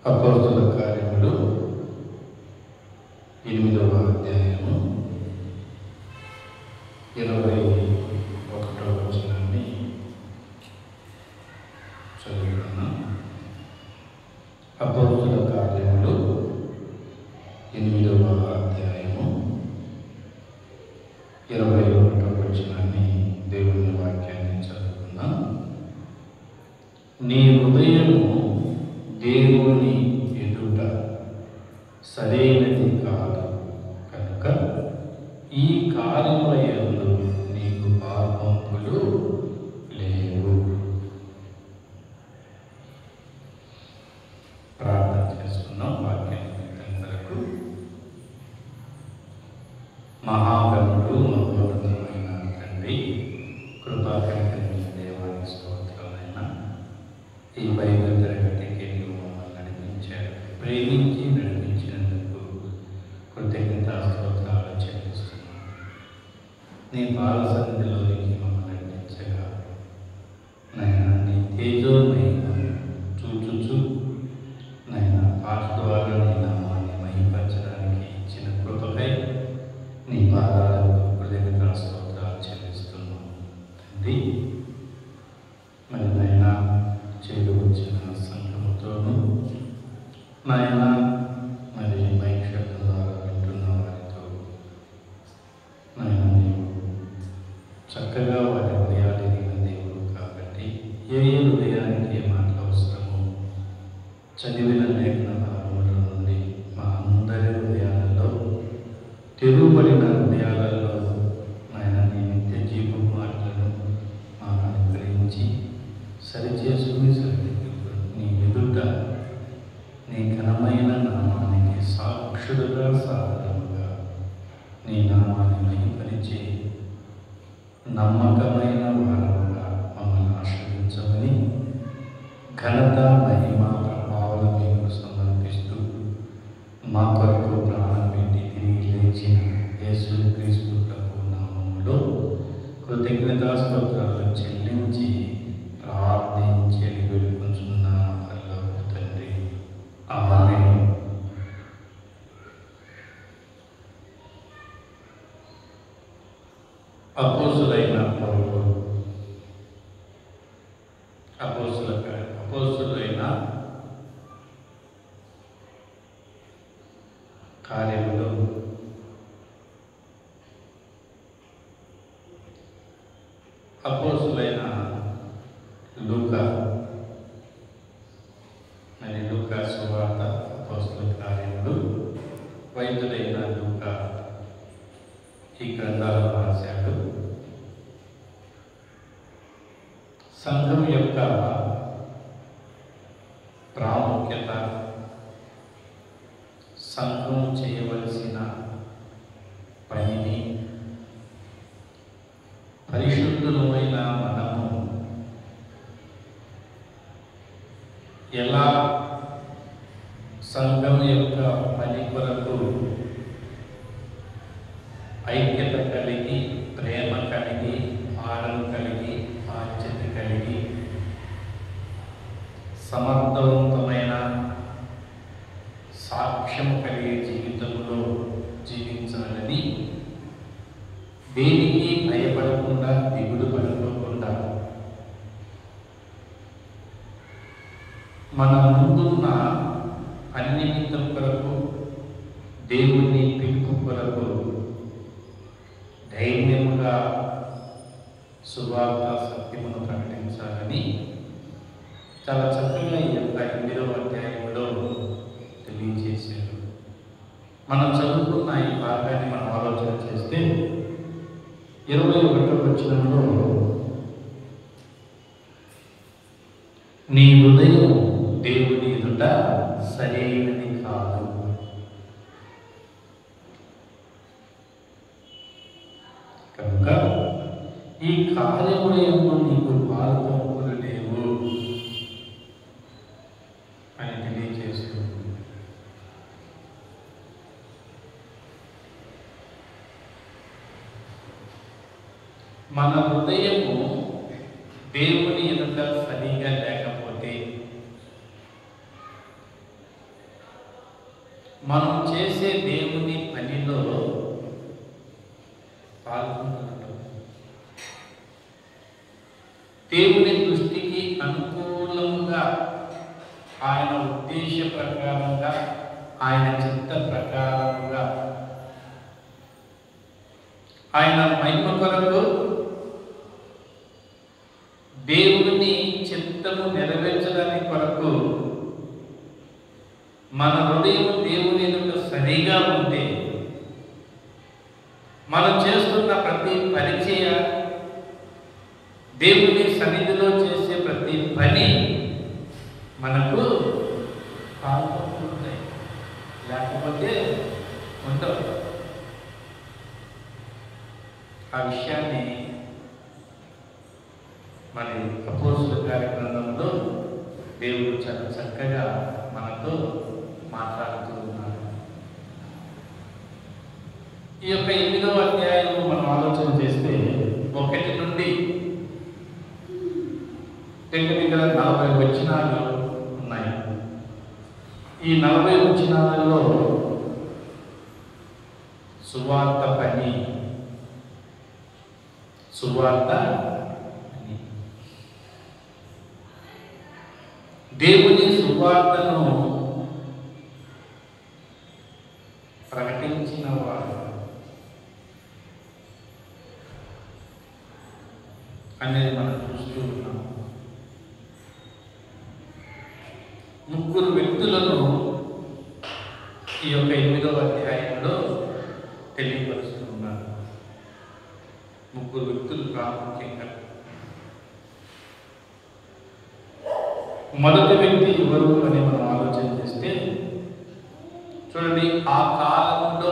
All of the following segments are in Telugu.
అపోస్తలుల కార్యములు 8వ అధ్యాయము 21వ వచనాన్ని చదువుతున్నాను. అపోస్తలుల కార్యములు 8వ అధ్యాయము 21వ వచనాన్ని దేవుని వాక్యాన్ని చదువుకున్నాం. నీ హృదయము దేవుని ఎదుట సరైనది కాదు కనుక ఈ కార్యముల యందు నీకు పాపములు లేవు. ప్రార్థన చేసుకున్నాం. వాక్యాన్ని అందరకు మహాగణుడు మహోన్నతమైన తండ్రి, కృపాకరమైన దేవానికి స్తోత్రాలైన ఈ బైబిల్ తరగతికి మమ్మల్ని నడిపించారు. ప్రేమించి నడిపించినందుకు కృతజ్ఞత స్తోత్రాలు చెల్లిస్తున్నాం. నీ పాద సన్నిధిలోనికి మమ్మల్ని నడిపించగా నాయన నీ తేజోమహిమను చూచుచు నాయన పాట ద్వారా నీ నామాన్ని మహిమపరచడానికి ఇచ్చిన కృపకై నీ పాదాలకు కృతజ్ఞత స్తోత్రాలు చెల్లిస్తున్నాం. తండ్రి, మరి నాయన చేడు వచ్చిన సంఘముతోనూ నాయన మరి మైక్షేత్ర ద్వారా వింటున్న వారితో నాయన నీవు చక్కగా వారి హృదయాలు ఎరిగిన దేవుడు కాబట్టి ఏ హృదయానికి ఏ మాటలు అవసరమో చదివిన లేఖన భాగముల నుండి మా అందరి హృదయాలలో తెరువబడిన హృదయాలలో నాయన నీ నిత్య జీవ మాటలను మాకు అనుగ్రహించి సరిచేసుకుని నీ ఎదుట నీ ఘనమైన నామానికి సాక్షులుగా సాధనముగా నీ నామాన్ని మహిమపరిచి నమ్మకమైన వారముగా మమ్మల్ని ఆశ్రయించమని ఘనత మహిమ ప్రభావాలు మీకు సమర్పిస్తూ మా కొరకు ప్రాణం పెట్టి తిరిగి లేచిన యేసుక్రీస్తు ప్రభు నామములో కృతజ్ఞతాస్తోత్రాలు చెల్లించి ప్రార్థించి వేడుకొంచున్నాము. పరలోక తండ్రి, ఆమేన్. అపోస్తలులైన పౌలు అపోస్తలులైన కార్యములు అపోస్తలులైన లూకా మరి లూకా సువార్త, అపోస్తలుల కార్యములు, వైద్యుడైన లూకా ఈ గ్రంథాలను రాశాడు. సంఘం యొక్క ప్రాముఖ్యత, సంఘం చేయవలసిన పనిని పరిశుద్ధులమైన మనము ఎలా సంఘం యొక్క పని కొరకు ఐక్యత కలిగి, ప్రేమ కలిగి, భారం కలిగి, బాధ్యత కలిగి, సమర్థవంతమైన సాక్ష్యం కలిగే జీవితంలో జీవించాలని, దేనికి భయపడకుండా, దిగులు పడుకోకుండా మన ముందున్న పని నిమిత్తం కొరకు, దేవుని పిలుపు కొరకు ధైర్యముగా సువార్త సత్యమును ప్రకటించాలని చాలా చక్కగా ఈ యొక్క 8వ అధ్యాయంలో తెలియజేశారు. మనం చదువుకున్న ఈ భాగాన్ని మనం ఆలోచన చేస్తే 21వ వచనంలో నీ హృదయం దేవుని ఎదుట సరైనది కాదు. కనుక ఈ కార్యముల యందు నీకు పాల్పంపులు లేవు అని తెలియజేస్తుంది. మన హృదయము దేవుని ఎదుట సరిగా లేకపోతే మనం చేసే దేవుని పనిలో పాల్గొంటున్నాం. దేవుని దృష్టికి అనుకూలంగా, ఆయన ఉద్దేశ ప్రకారంగా, ఆయన చిత్త ప్రకారంగా, ఆయన మహిమ కొరకు దేవుని చిత్తము నెరవేర్చడానికి కొరకు మన హృదయం దేవుని ఎదుట సరిగా ఉంటే, మనం చేస్తున్న ప్రతి పరిచయ, దేవుని సన్నిధిలో చేసే ప్రతి పని మనకు పాల్గొంటున్నాయి. లేకపోతే ఉండవు. ఆ విషయాన్ని మరి అపోస్తలుల కార్యక్రమంలో దేవుడు చాలా చక్కగా మనతో మాట్లాడుతూ ఉన్నారు. ఈ యొక్క 8వ అధ్యాయంలో మనం ఆలోచన చేస్తే 1 నుండి దగ్గర 40 వచనాలు ఉన్నాయి. ఈ 40 వచనాలలో సువార్త పని, సువార్త పని, దేవుని సువార్తను ప్రకటించిన వారు అనేది మనం చూస్తూ ఉన్నాం. 3 వ్యక్తులను ఈ యొక్క 8వ అధ్యాయంలో తెలియపరుస్తున్నారు. 3 వ్యక్తులు ప్రాముఖ్యంగా. మొదటి వ్యక్తి ఎవరు అని మనం ఆలోచన చేస్తే చూడండి, ఆ కాలంలో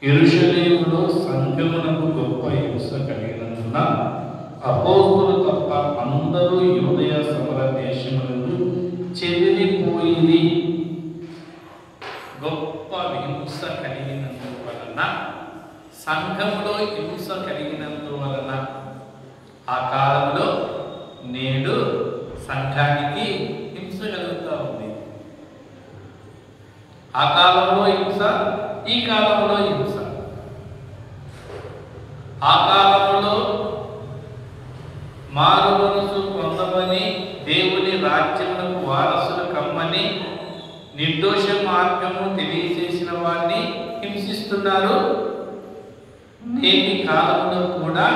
యెరూషలేములో సంఘమునకు గొప్ప హింస కలిగినందున అపోస్తలులు తప్ప అందరూ యూదయ సమర దేశములకు చెదిరిపోయింది. గొప్ప హింస కలిగినందువలన, సంఘంలో హింస కలిగినందువలన, ఆ కాలంలో నేడు సంఘానికి హింస కలుగుతూ ఉంది. ఆ కాలంలో హింస, ఈ కాలంలో హింస. ఆ కాలంలో మారు మనసు పొందమని, దేవుని రాజ్యమునకు వారసులు కమ్మని, నిర్దోష మార్గము తెలియజేసిన వారిని హింసిస్తున్నారు. నేటి కాలంలో కూడా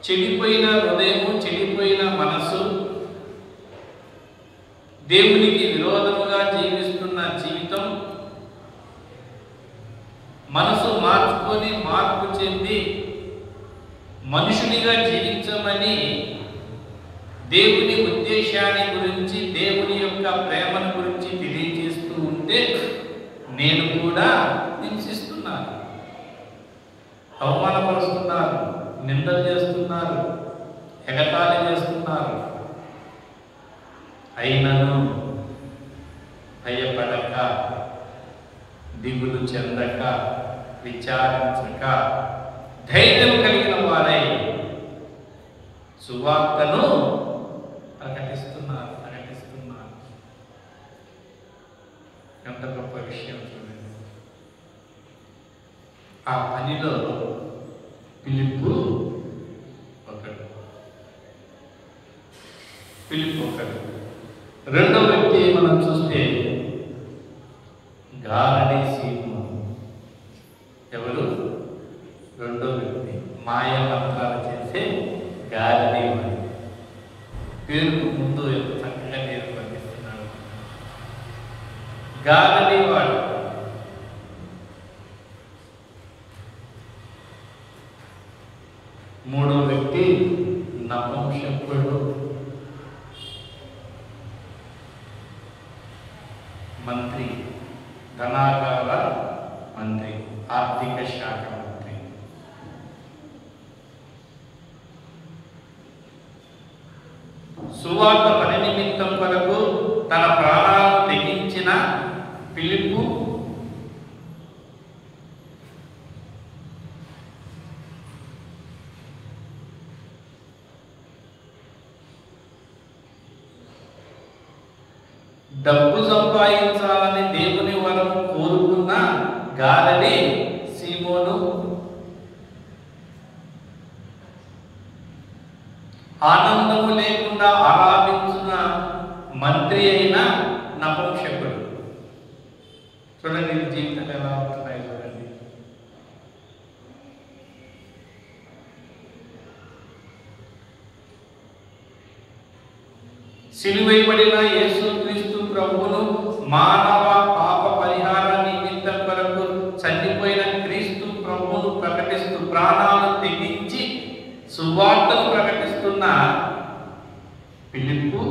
చెడిపోయిన హృదయము, చెడిపోయిన మనసు, దేవునికి విరోధముగా జీవిస్తున్న జీవితం, మనసు మార్చుకొని మార్పు చెంది మనుషునిగా జీవించమని దేవుని ఉద్దేశాన్ని గురించి, దేవుని యొక్క ప్రేమను గురించి తెలియజేస్తూ ఉంటే నేను కూడా హింసిస్తున్నాను, అవమానపరుస్తున్నారు, నిందలు చేస్తున్నారు, ఎగతాళి చేస్తున్నారు. అయినను భయపడక, దిగులు చెందక, విచారించక, ధైర్యం కలిగిన వారై సువార్తను ప్రకటిస్తున్నారు. ఎంత గొప్ప విషయం చూడండి. ఆ పనిలో ఫిలిప్పు ఒకడు. రెండో వ్యక్తి మనం చూస్తే గారడీ సీమోను. ఎవరు? రెండో వ్యక్తి. మాయ మంత్రాలు చేసే గారడీ వాడు. పేరుకు ముందు ఎంత చక్కగా పేరు పంపిస్తున్నాడు. గారడీ వాడు. మూడో వ్యక్తి నపుంసకుడు, మంత్రి, ధనాగార మంత్రి, ఆర్థిక శాఖ మంత్రి. సువార్త పని నిమిత్తం కొరకు తన ప్రాణాలను తెగించిన ఫిలిప్పు డబ్బు సంపాదించాలని దేవుని వరం కోరుకున్న గారడి సీమోను, ఆనందము లేకుండా ఆరాధించిన మంత్రి అయిన నపుంసకుడు. చూడండి జీవితాలు ఎలా ఉంటున్నాయి చూడండి. సిలువైబడిన యేసుక్రీస్తు ప్రభువును మానవ పాప పరిహార నిమిత్తం కొరకు చనిపోయిన క్రీస్తు ప్రభువును ప్రకటిస్తూ ప్రాణాలు తెగించి సువార్తను ప్రకటిస్తున్న ఫిలిప్పు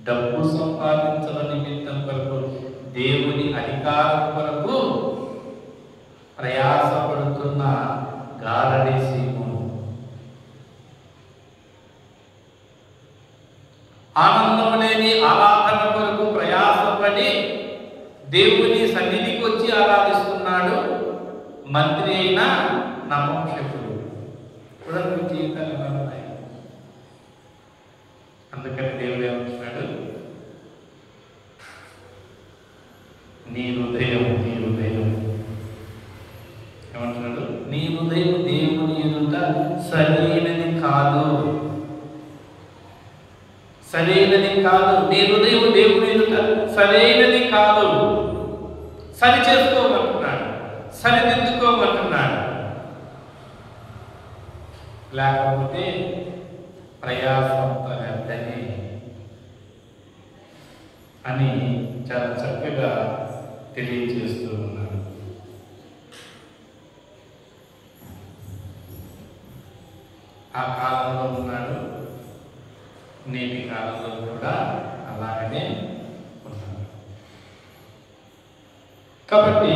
డబ్బు సంపాదించడం నిమిత్తం కొరకు దేవుని అధికారం కొరకు ప్రయాసపడుతున్న గారడి సీమోను, ఆనందం లేని ఆరాధన కొరకు ప్రయాసపడి దేవుని సన్నిధికి వచ్చి ఆరాధిస్తున్నాడు మంత్రి అయిన నపుంసకుడు. కూడా మీ జీవితాలు ఎలా ఉన్నాయి? అందుకని దేవుడు ఏమంటున్నాడు, నీ హృదయం ఏమంటున్నాడు, నీ హృదయం దేవుని ఎదుట సరైనది కాదు, నీ హృదయం దేవుని ఎదుట సరైనది కాదు. సరి చేసుకోమంటున్నాడు, సరిదిద్దుకోమంటున్నాడు. లేకపోతే ప్రయాసంత వ్యర్థమే అని చాలా చక్కగా తెలియజేస్తూ ఉన్నాడు. ఆ కాలంలో ఉన్నాడు, నేటి కాలంలో కూడా అలాగనే ఉన్నాడు. కాబట్టి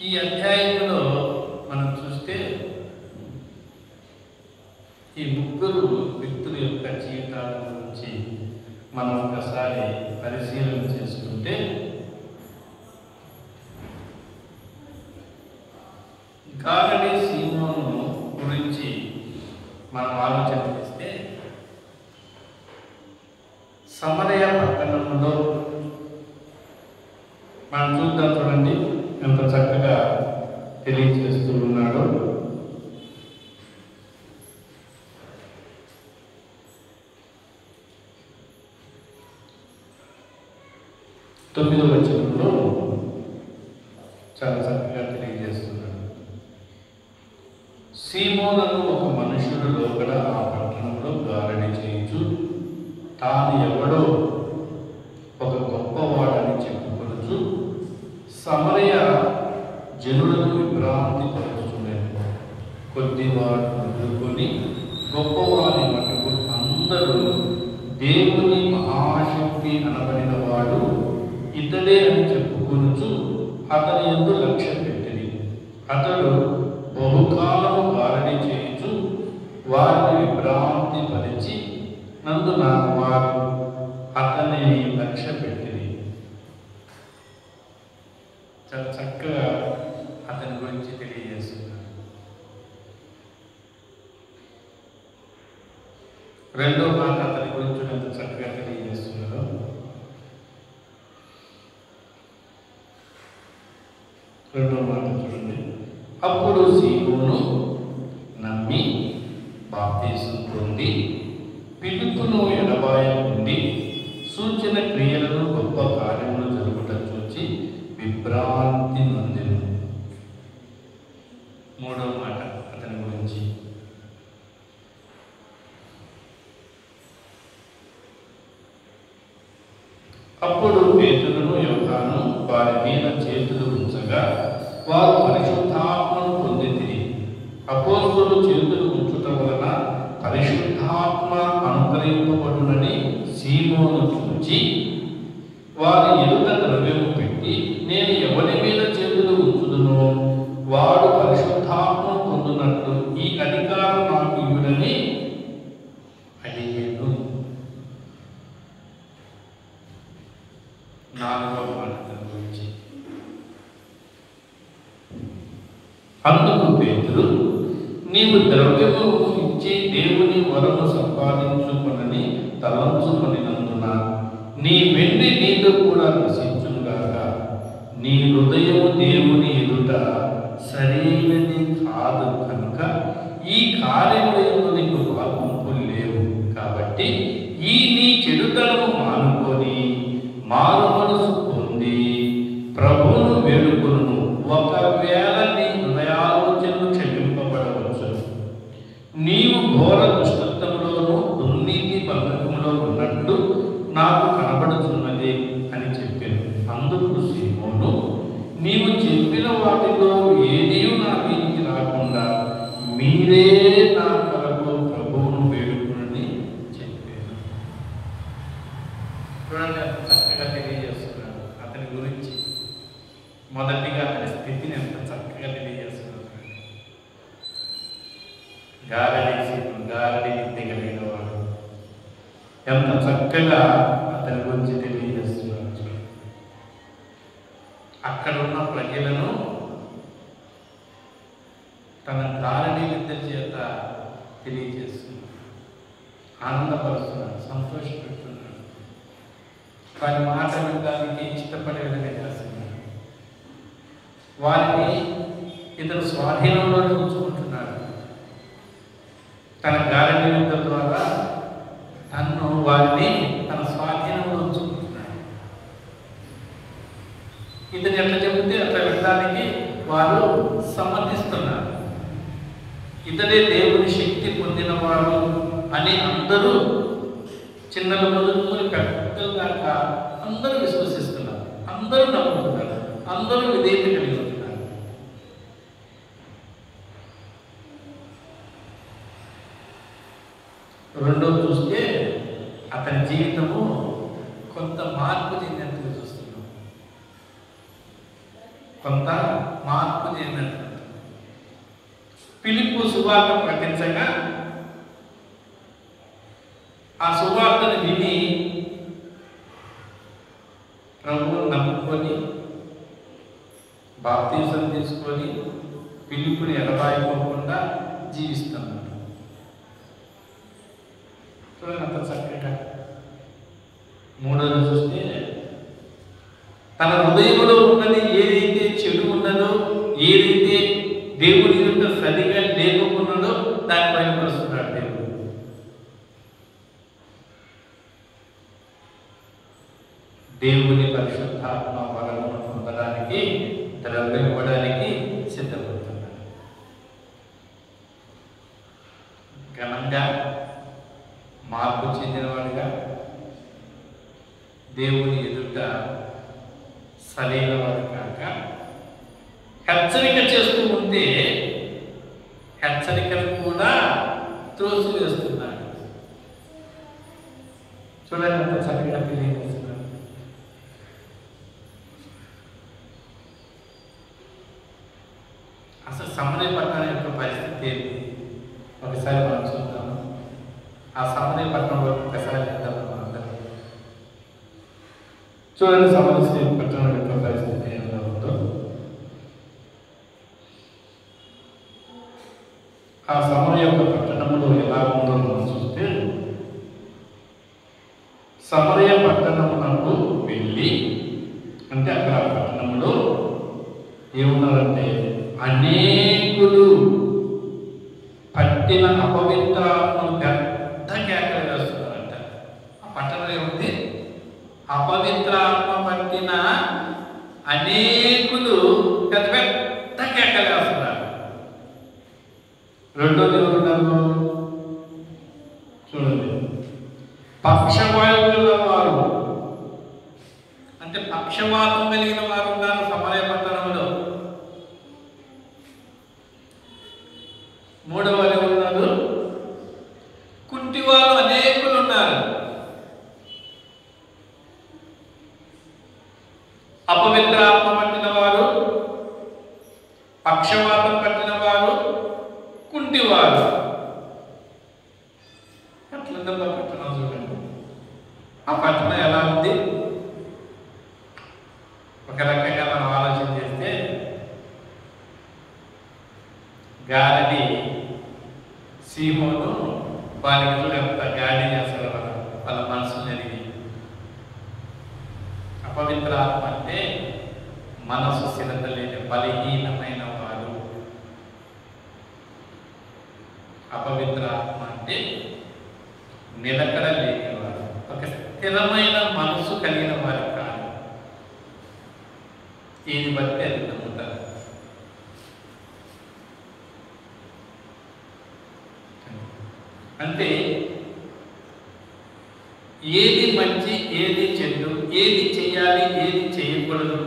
ఈ అధ్యాయంలో మనం చూస్తే ఈ ముగ్గురు వ్యక్తుల యొక్క జీవితాల గురించి మనం ఒకసారి పరిశీలన చేసుకుంటే, గారడి సీమోను గురించి మనం ఆలోచన చేస్తే, సమరయ పట్టణంలో మనం చూద్దాం. చూడండి ఎంత చక్కగా తెలియజేస్తూ ఉన్నాడు. తొమ్మిదవ వచనంలో చాలా చక్కగా తెలియజేస్తున్నాడు. సీమోనను ఒక మనుషుడు లోపల ఆ పట్టణంలో గారడి చేయించు, తాను ఎవడో ఒక గొప్పవాడని చెప్పుకొనుచు సమరయ జనులను విభ్రాంతి పరుచుచుండెను. కొద్దివాడు మొదలుకొని గొప్పవారి మటుకు అందరూ దేవుని మహాశక్తి అనబడిన వాడు ఇతడే అని చెప్పుకొనుచు అతని యందు లక్ష్య పెట్టింది. అతడు బహుకాలము గారడి చేయించు వారిని విభ్రాంతి పరిచి నందున వారు అతని లక్ష్య పెట్టింది. చాలా చక్కగా అతని గురించి తెలియజేస్తున్నారు. రెండో మాట అతని గురించి ఎంత చక్కగా తెలియజేస్తున్నారు. రెండో మాట చూడండి. అప్పుడు సీమోను నమ్మి బాప్తీసం పొంది పిలుపును ఎడబాయకుండి సూచన క్రియలను గొప్ప కార్యములు జరుగుట చూచి విభ్రాంతి నొందెను. మూడో మాట అతని గురించి, అప్పుడు పేతురును యోహాను వారి మీద చేతులు ఉంచగా వారు పరిశుద్ధాత్మను పొందితిరి. అపోస్తలులు చేతులు ఉంచుట వలన పరిశుద్ధాత్మ అనుగ్రహింపబడునని సీమోను చూచి వారి ఎదుట ద్రవ్యము పెట్టి, నేను ఎవరి మీద చేతులు ఉంచుదునో వాడు పరిశుద్ధాత్మ పొందునట్లు ఈ అధికారం నాకు ఇవ్వడని అడిగాను. నాలుగవ మాట గురించి, అందుకు పేతురు నీవు ద్రవ్యమును ఇచ్చి దేవుని వరము సంపాదించుకొనని తలంచుకొనినందున నీ వెండి నీతో కూడా నశించునుగాక. నీ హృదయము దేవుని ఎదుట సరైనది కాదు కనుక ఈ కార్యములందు నీకు పాపంపు లేవు. కాబట్టి ఈ నీ చెడుతనము మానుకొని మారు మనసు పొంది ప్రభువును వేడుకొనుము. ఒకవేళ నీ హృదయాలోచనలు క్షమింపబడవచ్చు. నీవు ఘోర దుష్టత్వములోను దుర్నీతి బంధకములో ఉన్నట్టు నాకు కనబడుతున్నది అని చెప్పాను. అందుకు సీమోను, నీవు చెప్పిన వాటిలో ఏదీ నా వీధికి రాకుండా మీరే నా కొరకు ప్రభువును వేడుకుని చెప్పాను. చూడండి, అంత చక్కగా తెలియజేస్తున్నాడు అతని గురించి. మొదటిగా అతని స్థితిని ఎంత చక్కగా తెలియజేస్తున్నాడు. గారడి విద్య కలిగిన వాడు ఎంత చక్కగా అతని గురించి తెలియజేస్తున్నాడు. అక్కడున్న ప్రజలను తన గారడి విద్య చేత తెలియజేస్తున్నాడు, ఆనందపరుస్తున్నాడు, సంతోషపెడుతున్నాడు, వారి మాట వినడానికి ఇష్టపడే విధంగా చేస్తున్నాడు. వారిని ఇతను స్వాధీనంలోనే ఉంచుకుంటున్నాడు. తన గారడి విద్య ద్వారా తను వారిని తన స్వాధీనంలో ఉంచుకుంటున్నాడు. ఇతను ఎట్లా చెబితే అట్లా వినడానికి వారు సమ్మతిస్తున్నారు. ఇతడే దేవుని శక్తి పొందినవాడు అని అందరూ, చిన్నలు మొదలుకొని పెద్దల దాకా అందరూ విశ్వసిస్తున్నారు, అందరూ నమ్ముతున్నారు, అందరూ విధేయత కలిగి ఉంటున్నారు. రెండో చూస్తే అతని జీవితము కొంత మార్పు చెందినట్టుగా చూస్తున్నాం. కొంత మార్పు చెందినట్టు. ఫిలిప్పు సువార్త ప్రకటించగా ఆ సువార్తను విని ప్రభువును నమ్ముకొని బాప్తీసం తీసుకొని ఫిలిప్పుని ఎడబాయిపోకుండా జీవిస్తున్నాడు. చూడండి అంత చక్కగా. మూడోది చూస్తే తన హృదయంలో ఉన్నది ఏదైతే చెడు ఉన్నదో, ఏదైతే దేవుని యొక్క సరిగా లేకున్నదో దాన్ని బయలుపరుస్తున్నాడు దేవుడు. దేవుని పరిశుద్ధాత్మ వరమును పొందడానికి, ద్రవ్యం ఇవ్వడానికి సిద్ధపడుతున్నాడు. ఘనంగా మార్పు చెందినవాడిగా దేవుని ఎదుట సరైన వాడు కాక హెచ్చరిక చేస్తూ ఉంటే హెచ్చరికలు కూడా త్రోసి వేస్తున్నాడు. చూడండి అంత చక్కగా తెలియజేస్తున్నాడు. అసలు సమరయ పట్టణం యొక్క పరిస్థితి ఏంటి ఒకసారి మనం చూద్దాము. ఆ సమరయ పట్టణంలో ఒకసారి వెళ్దాం అందరూ. చూడండి సమరయ పట్టణం యొక్క పరిస్థితి ఏదో ఉందో. ఆ సమరయ యొక్క పట్టణంలో ఎలా ఉందో మనం చూస్తే, సమరయ పట్టణమునకు వెళ్ళి, అంటే అక్కడ పట్టణంలో ఏమున్నారంటే అనేకులు పట్టిన అపవిత్రాత్మను పెద్ద కేకలు వేస్తున్నారంట. ఆ పట్టణంలో ఏముంది? అపవిత్రాత్మ పట్టిన అనేకులు పెద్ద పెద్ద కేకలు వేస్తున్నారు. రెండోది ఎవరున్నారు చూడండి, పక్షవాయువుల వారు, అంటే పక్షవాతం కలిగిన వారు ఉన్నారు సమరయ పట్టణంలో. మూడవ వారు ఉన్నారు, కుంటి వారు అనేకులు ఉన్నారు. అపవిత్ర ఆత్మ పట్టిన వారు, పక్షవాతం పట్టిన వారు, కుంటివారు. అట్లందరూ పట్టణం చూడండి. ఆ పట్టణం ఎలా ఉంది? ఒక రకంగా మనం ఆలోచన చేస్తే గారడి సీమోను బాలికలు ఎంత గాడి చేస్తారు వాళ్ళ మనసులు ఎరిగి. అపవిత్ర ఆత్మ అంటే మనసు స్థిరత లేని బలహీనమైన వారు. అపవిత్ర ఆత్మ అంటే నిలకడ లేనివారు, ఒక స్థిరమైన మనసు కలిగిన వారు కాదు. ఏది బట్టి అది నమ్ముతారు. అంటే ఏది మంచి, ఏది చెడు, ఏది చేయాలి, ఏది చేయకూడదు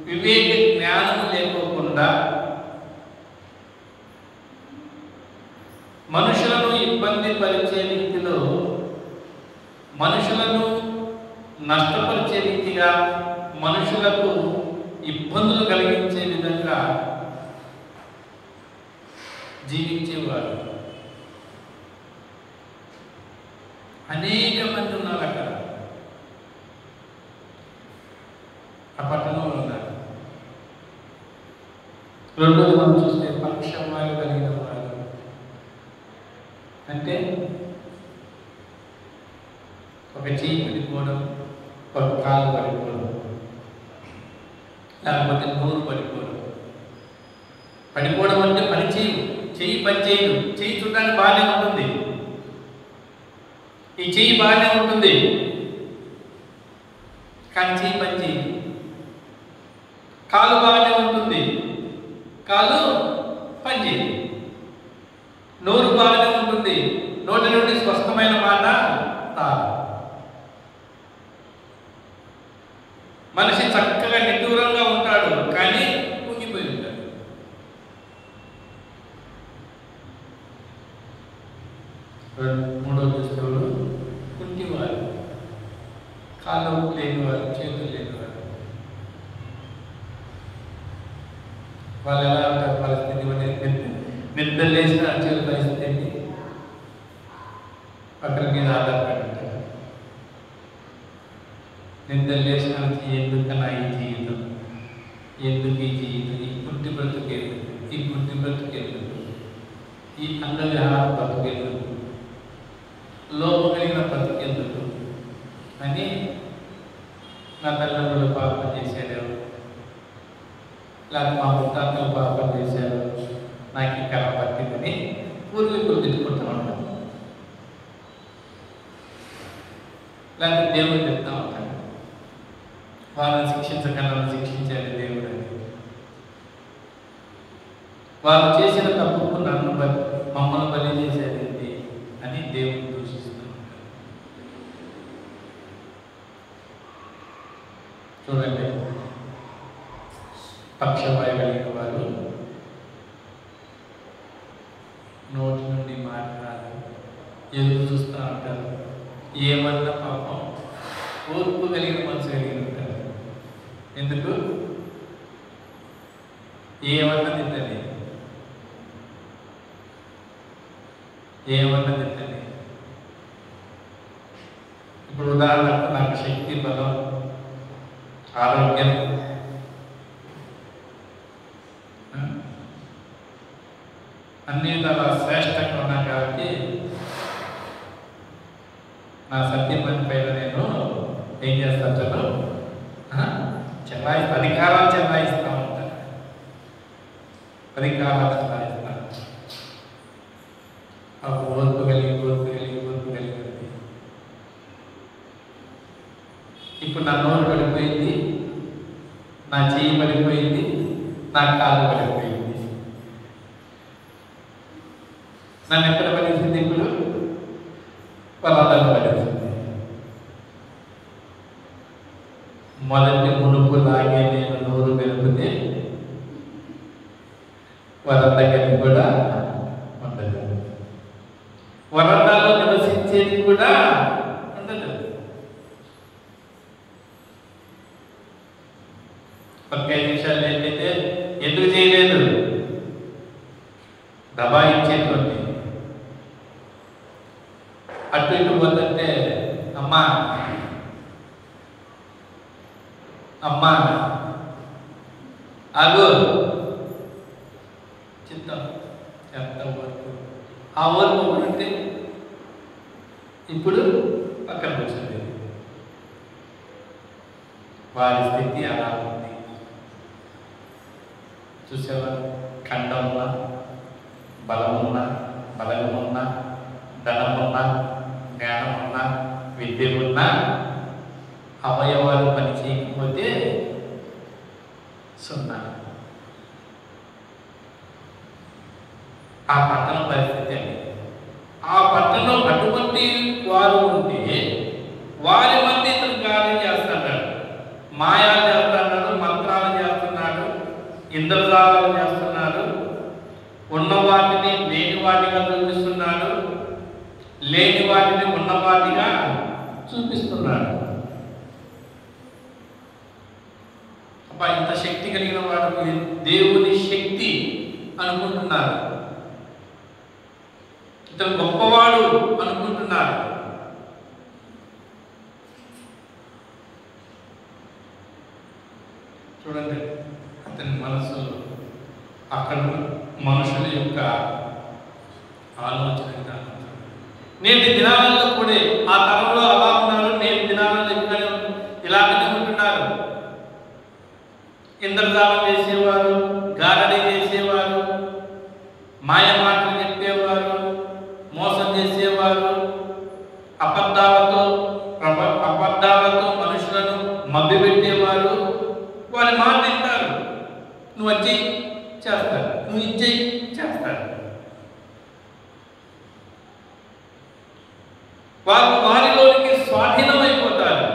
వివేక జ్ఞానం లేకోకుండా మనుషులను ఇబ్బంది పరిచే రీతిలో, మనుషులను నష్టపరిచే రీతిగా, మనుషులకు ఇబ్బందులు కలిగించే విధంగా జీవించేవారు అనేక మంది ఉన్నారు. అక్కడ ఆ పట్టణంలో ఉన్నారు. రెండోది మనం చూస్తే పక్షవాయు కలిగిన వారు. అంటే ఒక చెయ్యి పడిపోవడం, ఒక కాలు పడిపోవడం, లేకపోతే నోరు పడిపోవడం. పడిపోవడం అంటే పని చేయు, చెయ్యి పని చేయదు. చెయ్యి చూడడానికి బాగానే ఉంటుంది, ఈ చెయ్యి బాగానే ఉంటుంది, కానీ చెయ్యి పని చేయదు. కాలు బాగానే ఉంటుంది, కాలు పని చేయదు. నోరు బాగానే ఉంటుంది, నోటి నుండి స్పష్టమైన మాట రాదు. మనిషి చక్కగా నిట్టూరంగా ఉంటాడు, కానీ కుంగిపోయి ఉంటాడు. మూడో దృష్టిలో కుంటివారు, కాళ్ళు లేనివారు, చేతులు లేనివారు. వాళ్ళు ఎలా ఉంటారు? పరిస్థితి నిద్ర లేచిన చేతుల పరిస్థితి ఏంటి? ఒకరి మీద ఆధారపడి ఉంటారు. నిద్ర లేచిన ఎందుకన్నా ఈ జీవితం, ఎందుకు ఈ జీవితం, ఈ పుట్టి బ్రతుకేందుకు, ఈ పుట్టి బ్రతుకేందుకు, ఈ అంగవిహార బ్రతుకేందుకు, లోపం కలిగిన బ్రతుకేందుకు అని నా తల్లిదండ్రులు పాపం చేశారు, లేకపోతే మా పుట్టాతలు పాపం చేశారు, నాకు ఈ కళ పట్టిందని పూర్వీకులు తిట్టుకుంటూ ఉంటారు. లేకపోతే దేవుడు చెప్తా ఉంటాడు, వాళ్ళని శిక్షించగలను, శిక్షించాలి దేవుడు అని. వాళ్ళు చేసిన తప్పుకు మమ్మల్ని బలి చేసేది అని దేవుడు దూషిస్తూ ఉంటారు. చూడండి, పక్షవాయు కలిగిన వారు నోటి నుండి మాట్లాడాలి, ఎదురు చూస్తూ ఉంటారు. ఏమన్నా పాపం ఓర్పు కలిగిన మనసు కలిగి ఉంటారు. ఎందుకు? ఏమన్నా తింటది, ఏమన్నా తింటది. ఇప్పుడు ఉదాహరణకు నాకు శక్తి, బలం, ఆరోగ్యం, అన్ని చాలా శ్రేష్టంగా ఉన్నాయి కాబట్టి నా సత్యమైన పైన నేను ఏం చేస్తాను? అధికారాలు చెలాయిస్తా ఉంటాను, అధికారాలు చెలాయిస్తాను. ఆ ఓర్పు కలిగి ఇప్పుడు నా నోరు పడిపోయింది, నా చెయ్యి పడిపోయింది, నా కాలు పడిపోయింది. నన్ను ఎక్కడ పడిపోయింది? ఇప్పుడు పొలాలను పడిపోయింది. మొదటి మునుపు లాగే నేను నోరు వెలుపుతే వరందగది కూడా ఉండదు, వరండాలో నివసించేది కూడా ఉండదు. ఒక 5 నిమిషాలు ఏంటంటే ఎందుకు చేయలేదు? దబాయించేటువంటి, అటు ఇటు పోతుంటే అమ్మా అమ్మా ఆగు, చిత్తం ఎంత వరకు ఆ ఓర్పు ఒకటి ఇప్పుడు పక్కన కూర్చుంది. వారి స్థితి అలా ఉంది. చూసేవా, ఖండమున్నా, బలమున్నా, బలమున్నా, ధనమున్నా, జ్ఞానమున్నా, విద్య ఉన్నా, అవయవాలు పని చేయకపోతే సున్నా. ఆ పట్టణ పరిస్థితి అండి. ఆ పట్టణంలో అటువంటి వారు ఉంటే వారి మధ్య ఇతను కార్యం చేస్తున్నాడు, మాయాలు చేస్తున్నాడు, మంత్రాలు చేస్తున్నాడు, ఇంద్రజాలాలు చేస్తున్నాడు, ఉన్న వాటిని లేని వాటిగా చూపిస్తున్నాడు, లేని వాటిని ఉన్న వాటిగా చూపిస్తున్నాడు. అబ్బా, ఇంత శక్తి కలిగిన వాడు దేవుని శక్తి అనుకుంటున్నారు, ఇతను గొప్పవాడు అనుకుంటున్నారు. చూడండి, అతని మనసు అక్కడ మనుషుల యొక్క ఆలోచన. నేటి దినాలలో కూడా ఆ తరంలో అలా ఉన్నారు, నేటి దినాలలో ఇక్కడ ఇలాగనే ఉంటున్నారు. ఇంద్రజాలం చేసేవారు, గారడీ చేసేవారు, మాయ మాటలు చెప్పేవారు, మోసం చేసేవారు, అబద్ధాలతో మనుషులను మభ్యపెట్టేవారు. వారి మాట వింటారు, నువ్వు వచ్చి చేస్తారు, నువ్వు ఇచ్చి చేస్తారు. వారు వారిలోనికి స్వాధీనమైపోతారు.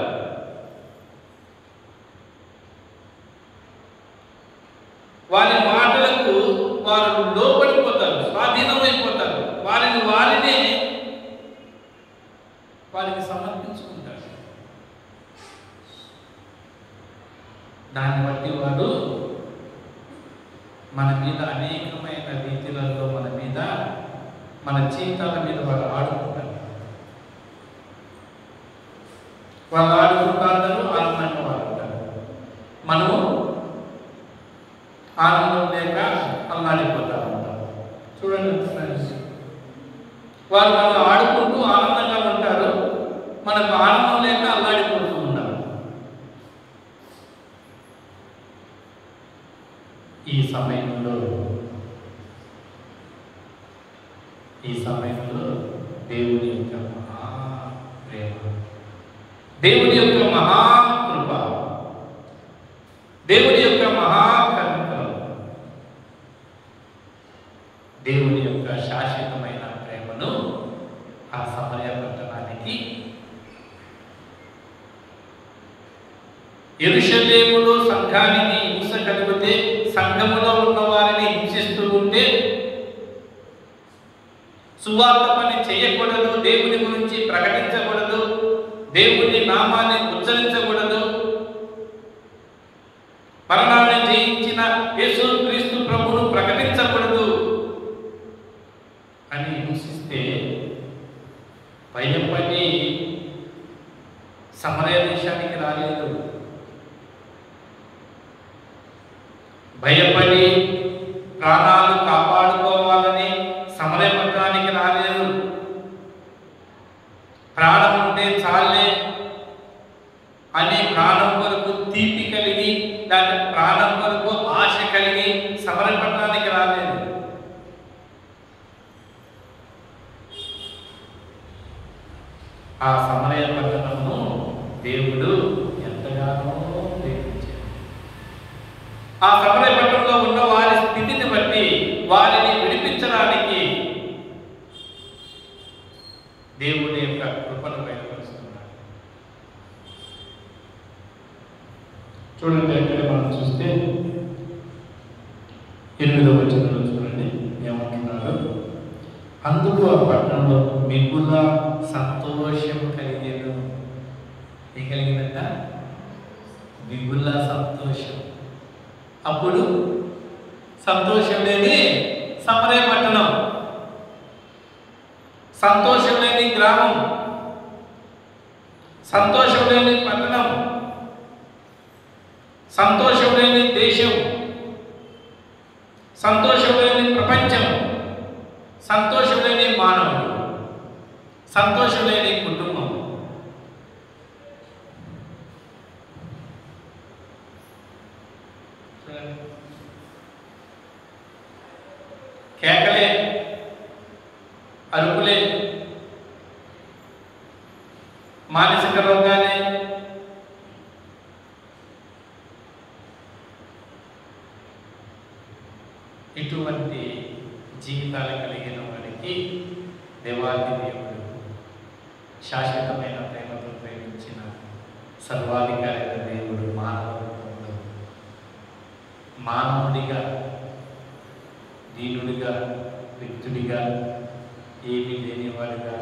వారి మాటలకు వారు లోపడిపోతారు, స్వాధీనమైపోతారు. వారిని వారికి సమర్పించుకుంటారు. దాన్ని బట్టి వారు మన మీద అనేకమైన రీతిలలో మన జీవితాల మీద వారు ఆడుకుంటారు. వాళ్ళు ఆడుకుంటారు, ఆనందంగా వాడుకుంటారు. మనము ఆనందం లేక అల్లాడిపోతా ఉంటాం. చూడండి ఫ్రెండ్స్, వారు మనం ఆడుకుంటూ ఆనందంగా ఉంటారు, మనకు ఆనందం లేక అల్లాడిపోతూ ఉంటారు. ఈ సమయంలో దేవుని యొక్క మహాప్రేమ, దేవుని యొక్క మహాకృప, దేవుని యొక్క మహాకనికరం, దేవుని యొక్క శాశ్వతమైన ప్రేమను ఆ సమరయ పట్టణానికి, యెరూషలేములో సంఘానికి హింస కలిగితే, సంఘములో ఉన్న వారిని హింసిస్తూ ఉంటే, సువార్త పని చేయకూడదు, దేవుని గురించి ప్రకటించకూడదు, దేవుని నామాన్ని ఉచ్చరించకూడదు, మరణాన్ని జయించిన యేసు క్రీస్తు ప్రభువును ప్రకటించకూడదు అని హింసిస్తే భయపడి సమరయ దేశానికి రాలేదు. భయపడి ప్రాణాలు కాపాడుకోవాలని సమరయ పట్టణానికి రాలేదు. ప్రాణం ఉంటే చాలే అని ప్రాణం కొరకు తీపి కలిగి, దాని ప్రాణం కొరకు ఆశ కలిగి సమరయ పట్టణానికి రాలేదు. ఆ సమరయ పట్టణమును దేవుడు ఎంతగానో ప్రేమించాడు. ఆ సమరయ పట్టణంలో ఉన్న వారి స్థితిని బట్టి వారిని విడిపించడానికి దేవుని యొక్క కృపను బయలుపరుస్తున్నాడు. చూడండి, అక్కడ మనం చూస్తే 8వ వచనంలో చూడండి ఏమంటున్నాడు. అందుకు ఆ పట్టణంలో మిగుల సంతోషం కలిగేను. ఏం కలిగిందంట? మిగుల సంతోషం. అప్పుడు సంతోషం లేని సమరయ పట్టణం, సంతోషం లేని గ్రామం, సంతోషం లేని పట్టణం, సంతోషం లేని దేశం, సంతోషం లేని ప్రపంచం, సంతోషం లేని మానవుడు, సంతోషం లేని కుటుంబం. కేకలే, అరుపులే, మానసిక రోగాలే, ఇటువంటి జీవితాలు కలిగిన వారికి దేవాది దేవుడు శాశ్వతమైన ప్రేమతో ప్రేమించిన సర్వాధికారి దేవుడు మానవ రూపంలో మానవుడిగా, దీనుడిగా, వ్యక్తుడిగా, ఏమీ లేనివాడుగా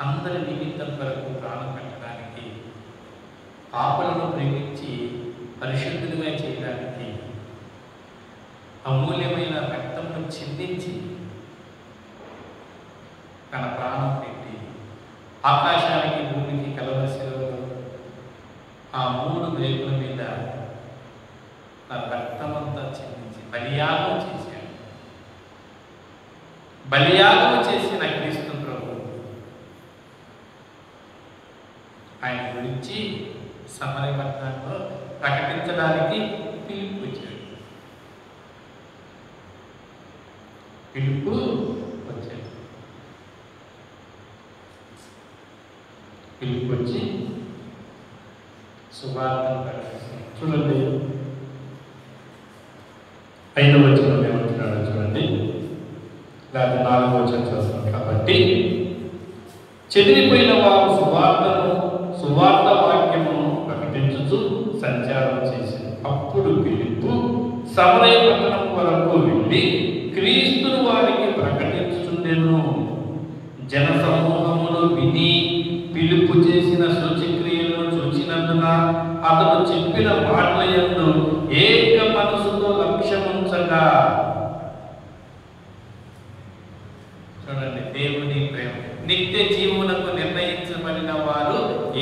అందరి నిమిత్తం వరకు ప్రాణం పెట్టడానికి, పాపలను ప్రేమించి పరిశుద్ధులుగా చేయడానికి అమూల్యమైన రక్తంను చిందించి తన ప్రాణం పెట్టి ఆకాశానికి భూమికి కలవలసిన ఆ 3 రేకుల మీద తన రక్తమంతా చిందించి బలియాగం చేశాడు. బలియాగం చేసిన క్రీస్తు ప్రభు ఆయన గురించి సమరయ పట్టణంలో ప్రకటించడానికి పిలుపు వచ్చాడు. పిలుపు వచ్చి సువార్తను ప్రకటిస్తాడు. చూడండి 5వ వచనం ఏమంటున్నాడో చూడండి, లేదా 4వ వచనం చూస్తాం. కాబట్టి చెదిరిపోయిన వారు సువార్త వాక్యమును ప్రకటించుచు సంచారం చేసింది. అప్పుడు పిలుపు సమరయ పట్టణం వరకు వెళ్ళి క్రీస్తును వారికి ప్రకటించుచుండెను. జన సమూహములు విని పిలుపు చేసిన సూచక్రియలను చూచినందున అతడు చెప్పిన మాటల యందు ఏక మనసుతో లక్ష్యముంచగా, చూడండి దేవుని ప్రేమ, నిత్య జీవమునకు నిర్ణయించబడిన వారు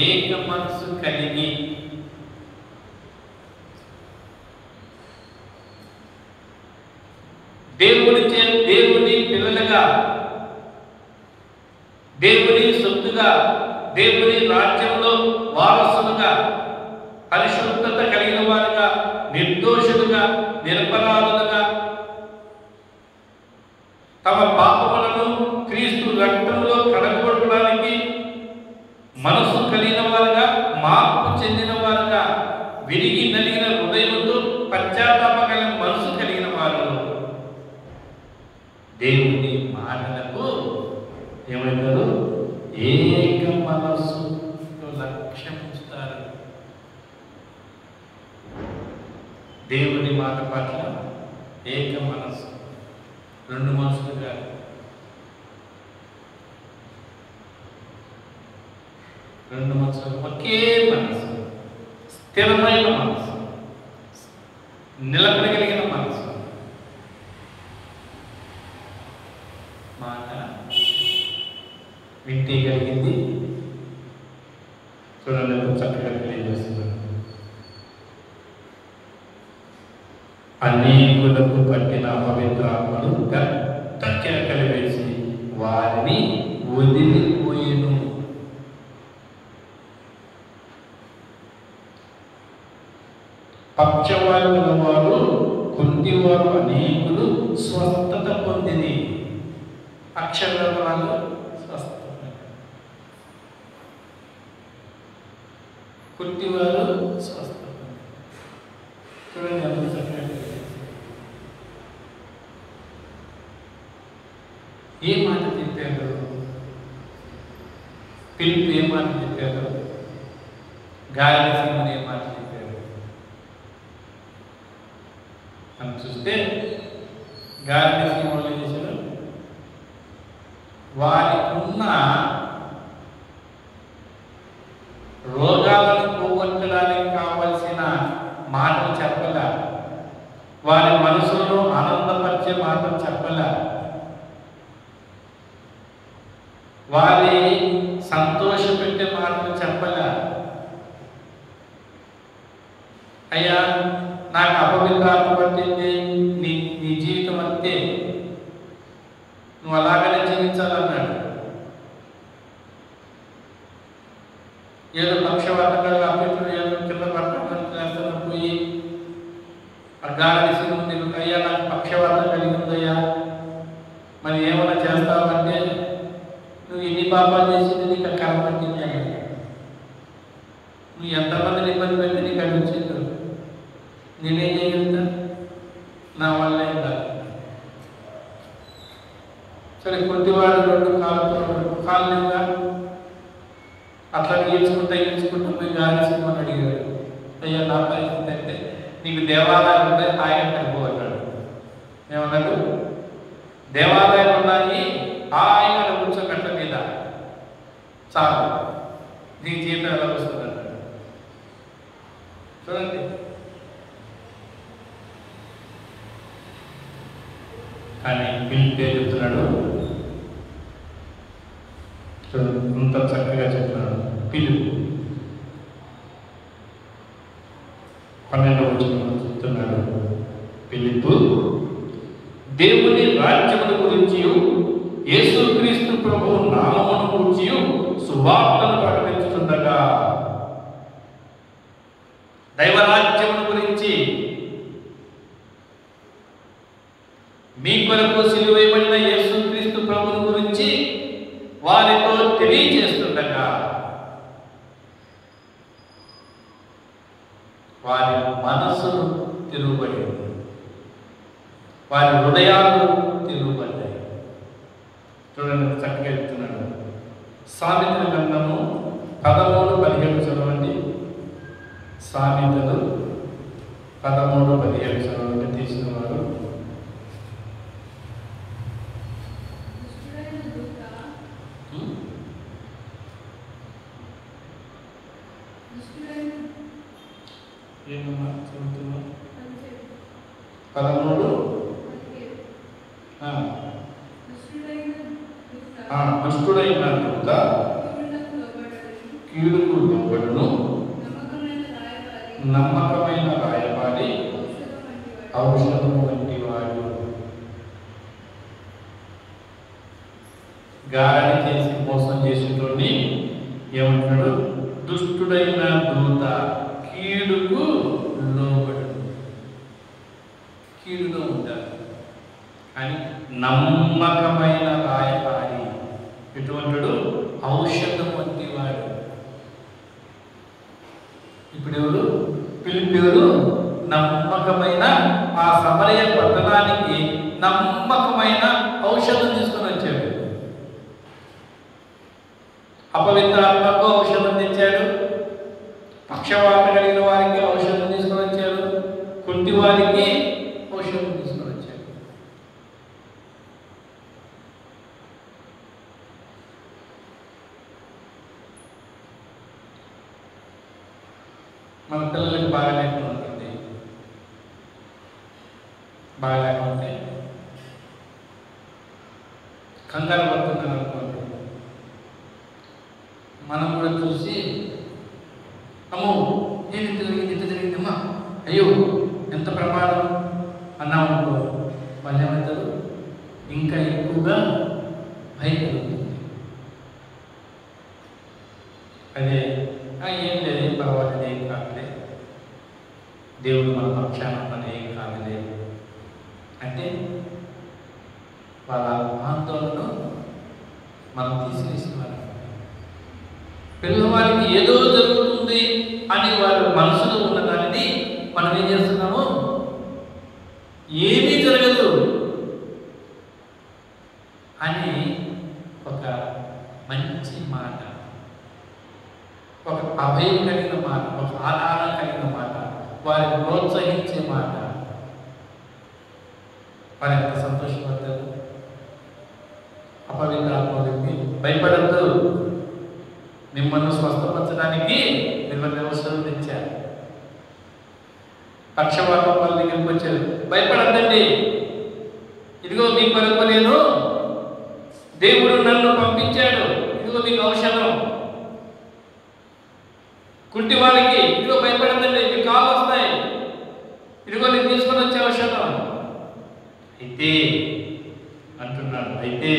ఏక మనసు కలిగి దేవుని పిల్లలుగా, దేవుని సొత్తుగా, దేవుని రాజ్యంలో వారసులుగా, పరిశుద్ధత కలిగిన వారుగా, నిర్దోషులుగా, నిరపరాధులుగా, తమ పాపములను క్రీస్తు రక్తంలో కడగబడడానికి మనసు కలిగిన వారుగా, మార్పు చెందిన వారుగా, విరిగి నలిగిన హృదయంతో పశ్చాత్తాప కలిగిన మనసు కలిగిన వారు దేవుని మాటలకు ఏమంటారు? ఏక మనస్సుతో లక్ష్యం ఉంచుతారు. దేవుని మాట పట్ల ఏక మనస్సు, 2 మనసులుగా, ఒకే మనసు, స్థిరమైన మనసు, నిలబడగలిగిన మనసు. మాట వింటే కలిగింది. చూడండి చక్కగా తెలియజేస్తున్నాను. అనేకులకు పట్టిన అపవిత్రాత్మలు పెద్ద కేకలు వేసి వారిని వదిలిపోయేను. పక్షవాయు వారు, కుంటివారు అనేకులు స్వస్థత పొందింది. అక్షరాలు స్వస్థత, కుంటివారు స్వస్థత. చూడండి ఎంత చక్కగా ఏ మాట చెప్పారు? పిలుపు ఏ మాట చెప్పారు? గాలి సింహుని ఏ మాట చెప్పారు అని చూస్తే, గాలి సింహంలో చేశారు వారికున్న రోగాలను పోగొట్టడానికి కావలసిన మాటలు చెప్పల, వారి మనసులో ఆనందపరిచే మాటలు చెప్పల, వారి సంతోషపెట్టే మాటలు చెప్పల. అయ్యా నాకు అపవిత్రాత్మ పట్టింది, నీ జీవితం అంతే, నువ్వు అలాగనే జీవించాలన్నాడు. ఏదో పక్షవాతంగా అప్పట్లో ఏదో కింద పట్టాలని పోయి ఆ గాలి ముందు అయ్యా నాకు పక్షవాతం కలిగి ఉందయ్యా, మరి ఏమైనా చేస్తావంటే నువ్వు ఎన్ని పాపాలు చేసింది నీకు కర్మ పట్టింది అన్నాడు. నువ్వు ఎంతమందిని ఇబ్బంది పెట్టి నీకు అనిపించింది, నేనేం చేయగలుగుతా, నా వల్ల ఏం కాదు. సరే కొద్దివాడు 2 కాళ్ళుగా అట్లా ఈడ్చుకుంటూ పోయి గాలిసిమని అడిగాడు. అయ్యా నా పరిస్థితి అంటే నీకు దేవాలయాలు ఉన్నాయి, ఆయన కనుకోవన్నాడు. ఏమన్నాడు? దేవాలయాలు ఉన్నాయి, ఆయన కూర్చోగట్ట మీద చాలు, నీ జీవితం ఎలా వస్తుంది అన్నాడు. చూడండి, కానీ పిలిపే చెప్తున్నాడు, అంత చక్కగా చెప్తున్నాడు. పిలుపు 12వ వచనంలో చెప్తున్నాడు, పిలుపు దేవుని రాజ్యమును గురించి యేసుక్రీస్తు ప్రభువు నామమును గురించి సువార్తను ప్రకటించుతుండగా, దైవరాజ్యమును గురించి మీ కొరకు సిలువేయబడిన యేసుక్రీస్తు ప్రభువును గురించి వారితో తెలియజేస్తుండగా వారి మనసును తిరుగుబడింది, వారి హృదయాలు తిరుగుబడ్డాయి. చూడండి చక్కగా చెప్తున్నాడు. సామెతల గ్రంథము 13:17 చదవండి. సామెతలు 13:17 చదవండి తీసిన వారు. ఏమన్నా చదువుతున్నా 13 దుష్టుడైన దూత కీడుకు లోబడును, నమ్మకమైన రాయబారి ఔషధము వంటి వాడు. గాలి చేసి మోసం చేసేటోని ఏమంటాడు? దుష్టుడైన దూత కీడుకు లోబడు. కీడులో ఉంటారు కానీ నమ్మకమైన రాయబారి ఎటువంటిడు? ఔషధం వంటి వాడు. ఇప్పుడు ఎవరు? పిలిపేరు నమ్మకమైన ఆ సమరయ పట్టణానికి నమ్మకమైన ఔషధం తీసుకొని వచ్చాడు. అపవిత్రాత్మకు ఔషధం తెచ్చాడు, పక్షవాత కలిగిన వారికి ఔషధం తీసుకొని వచ్చాడు, కుంటి వారికి ఔషధం తీసుకొని వచ్చాడు. మన పిల్లలకి బాగా లేకుండా ఉంటుంది, బాగా లేకుంటే కంగారు పడుతున్నాను అనుకోండి, మనం కూడా చూసి అమ్మో ఏంటి జరిగింది, ఎంత జరిగిందమ్మా, అయ్యో ఎంత ప్రమాదం అన్నామనుకో, వాళ్ళు ఏమంటారు? ఇంకా ఎక్కువగా భయం కలుగుతుంది. అదే ఏం లేదు, ఏం పర్వాలేదు, ఏం కాదులే, దేవుడు మన పక్షాన ఉన్నది, ఏం కాదులే అంటే వాళ్ళ ఆందోళన మనం తీసివేస్తున్నారు. పిల్లవారికి ఏదో జరుగుతుంది అని వారి మనసులో ఉన్న దానిని మనం ఏం చేస్తున్నాము? ఏమీ జరగదు అని ఒక మంచి మాట, ఒక అభయం కలిగిన మాట, ఒక ఆధారం కలిగిన మాట, వారిని ప్రోత్సహించే మాట, వారు ఎంత సంతోషపడతారు. అపవిత్రాత్మకి భయపడద్దు, మిమ్మల్ని స్వస్థపరచడానికి మిమ్మల్ని ఔషధం తెచ్చారు. పక్షవాతం వాళ్ళ దగ్గరికి వచ్చారు, భయపడద్దండి, ఇదిగో మీ కొరకు నేను, దేవుడు నన్ను పంపించాడు, ఇదిగో మీకు ఔషధం. కుంటి వాళ్ళకి ఇదిగో భయపడద్దండి, మీ కాళ్ళు వస్తాయి, ఇదిగో నేను తీసుకొని వచ్చే ఔషధం. అయితే అంటున్నాడు, అయితే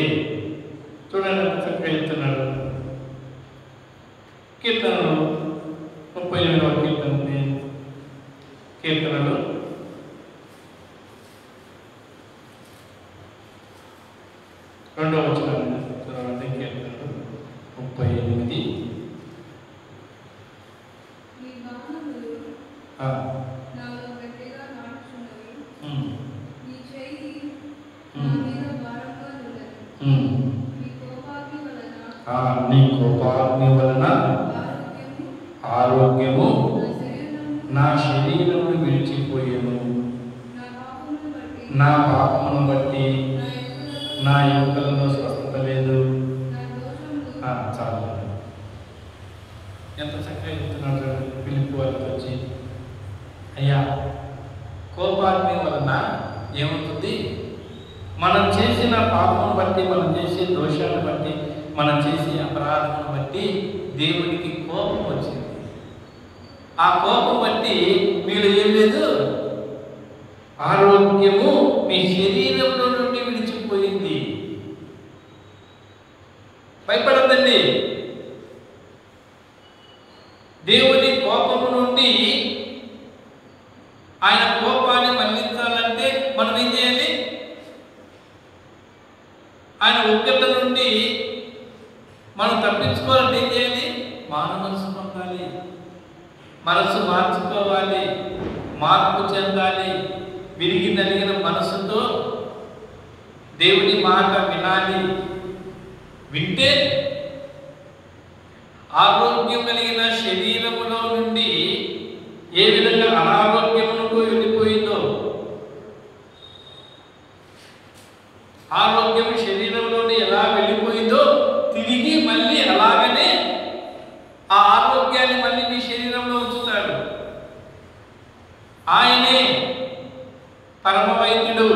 చూడండి ఎంత చక్కగా చెప్తున్నాడు. కీర్తనలు 38వ కీర్తనలు 2వ వచనం చదవండి. కీర్తనలు 38. నీ కోపాగ్ని వలన ఆరోగ్యము నా శరీరమును విడిచిపోయేను. నా పాపమును బట్టి నా ఎముకలలో స్వస్థత లేదు. చాలు. ఎంత చక్కగా చెప్తున్నాడు పిలుపు వారికి వచ్చి. అయ్యా, కోపాగ్ని వలన ఏమవుతుంది? మనం చేసిన పాపమును బట్టి, మనం చేసే దోషాలను బట్టి, మనం చేసే అపరాధమును బట్టి దేవునికి కోపం వచ్చింది. ఆ కోపం బట్టి మీరు ఏం లేదు, ఆరోగ్యము మీ శరీరంలో నుండి విడిచిపోయింది. భయపడద్దండి. దేవుని కోపము నుండి ఆయన కోపాన్ని మళ్లించాలంటే మనం ఏం చేయాలి? ఆయన ఉగ్రత నుండి మనం తప్పించుకోవాలంటే ఏం చేయాలి? మానవ మనసు పొందాలి, మనసు మార్చుకోవాలి, మార్పు చెందాలి. విరిగి నలిగిన మనసుతో దేవుని మాట వినాలి. వింటే ఆరోగ్యం కలిగిన శరీరములో నుండి ఏ విధంగా అనారోగ్యమునకు వెళ్ళిపోయిందో, ఆరోగ్యం శరీరంలోని ఎలా వెళ్ళిపోయిందో తిరిగి మళ్ళీ అలాగనే ఆ ఆరోగ్యాన్ని మళ్ళీ మీ శరీరంలో ఉంచుతాడు. ఆయనే పరమ వైద్యుడు.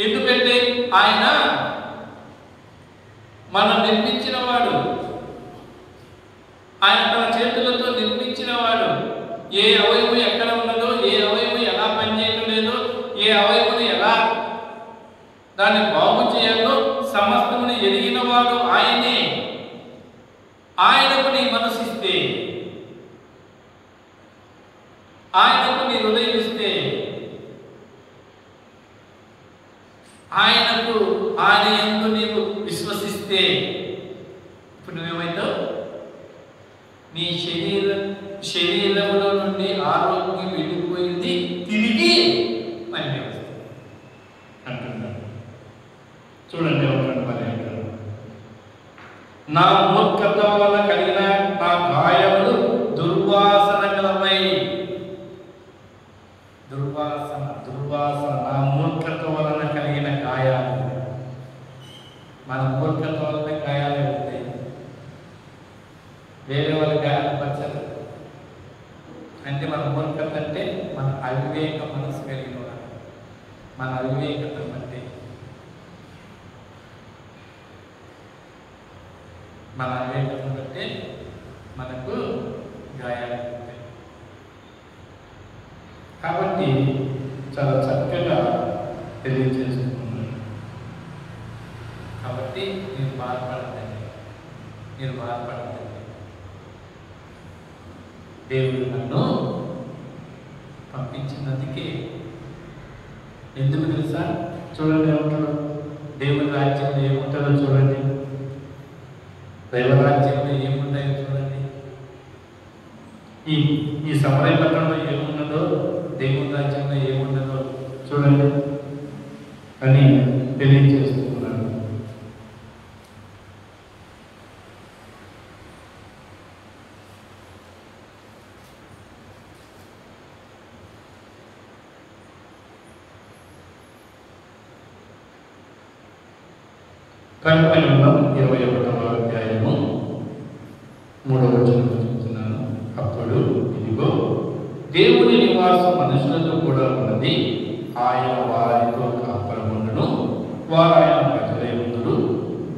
ఎందుకంటే ఆయన మనం నిర్మించిన వాడు, ఆయన తన చేతులతో నిర్మించిన వాడు. ఏ అవయవం ఎక్కడ ఉన్నదో, ఏ అవయవం ఎలా పనిచేయడం లేదో, ఏ అవయవుని ఎలా దాన్ని బాగు చేయాలో సమస్తముని ఎరిగిన వాడు ఆయనే. ఆయనకు నీ మనసిస్తే, ఆయనకు నీ హృదయం ఇస్తే, ఆయనకు ఆయన యందు నీవు విశ్వసిస్తే, ఇప్పుడు నువ్వేమైతావు? నీ శరీరంలో నుండి ఆరోగ్యం వెళ్ళిపోయింది, తిరిగి మళ్ళీ వస్తుంది అంటున్నాడు. చూడండి మరి నా మూర్ఖత వల్ల కలిగిన నా గాయములు దుర్వాసన గలవై. దుర్వాసన నా మూర్ఖత వలన కలిగిన గాయాలు. మన మూర్ఖత వలన గాయాలు అవుతాయి. వేరే వాళ్ళ గాయాలు పచ్చరు. అంటే మన మూర్ఖత అంటే మన అవివేక మనసు కలిగిన వాడు. మన అవివేకత అంటే మన అవివేకత బట్టే మనకు గాయాలు అవుతాయి. కాబట్టి చాలా చక్కగా తెలియజేసుకున్నాను. కాబట్టి మీరు బాధపడతండి, దేవుడు నన్ను పంపించినందుకే. ఎందుకు తెలుసా? చూడండి ఏమంటాడు, దేవుని రాజ్యంలో ఏముంటుందో చూడండి, దైవ రాజ్యంలో ఏముంటాయో చూడండి. ఈ సమరయ పట్టణంలో ఏమున్నదో, దేవుని రాజ్యంలో ఏమున్నదో చూడండి అని తెలియజేస్తున్నాను. ప్రకటన గ్రంథం 21వ అధ్యాయము 3వ వచనంలో చెప్తున్నాను. అప్పుడు ఇదిగో దేవుని నివాసం మనుషులతో కూడా ఉన్నది. ఆయన వారితో కాపురముండును, వారు ఆయన ప్రజలై ఉందురు.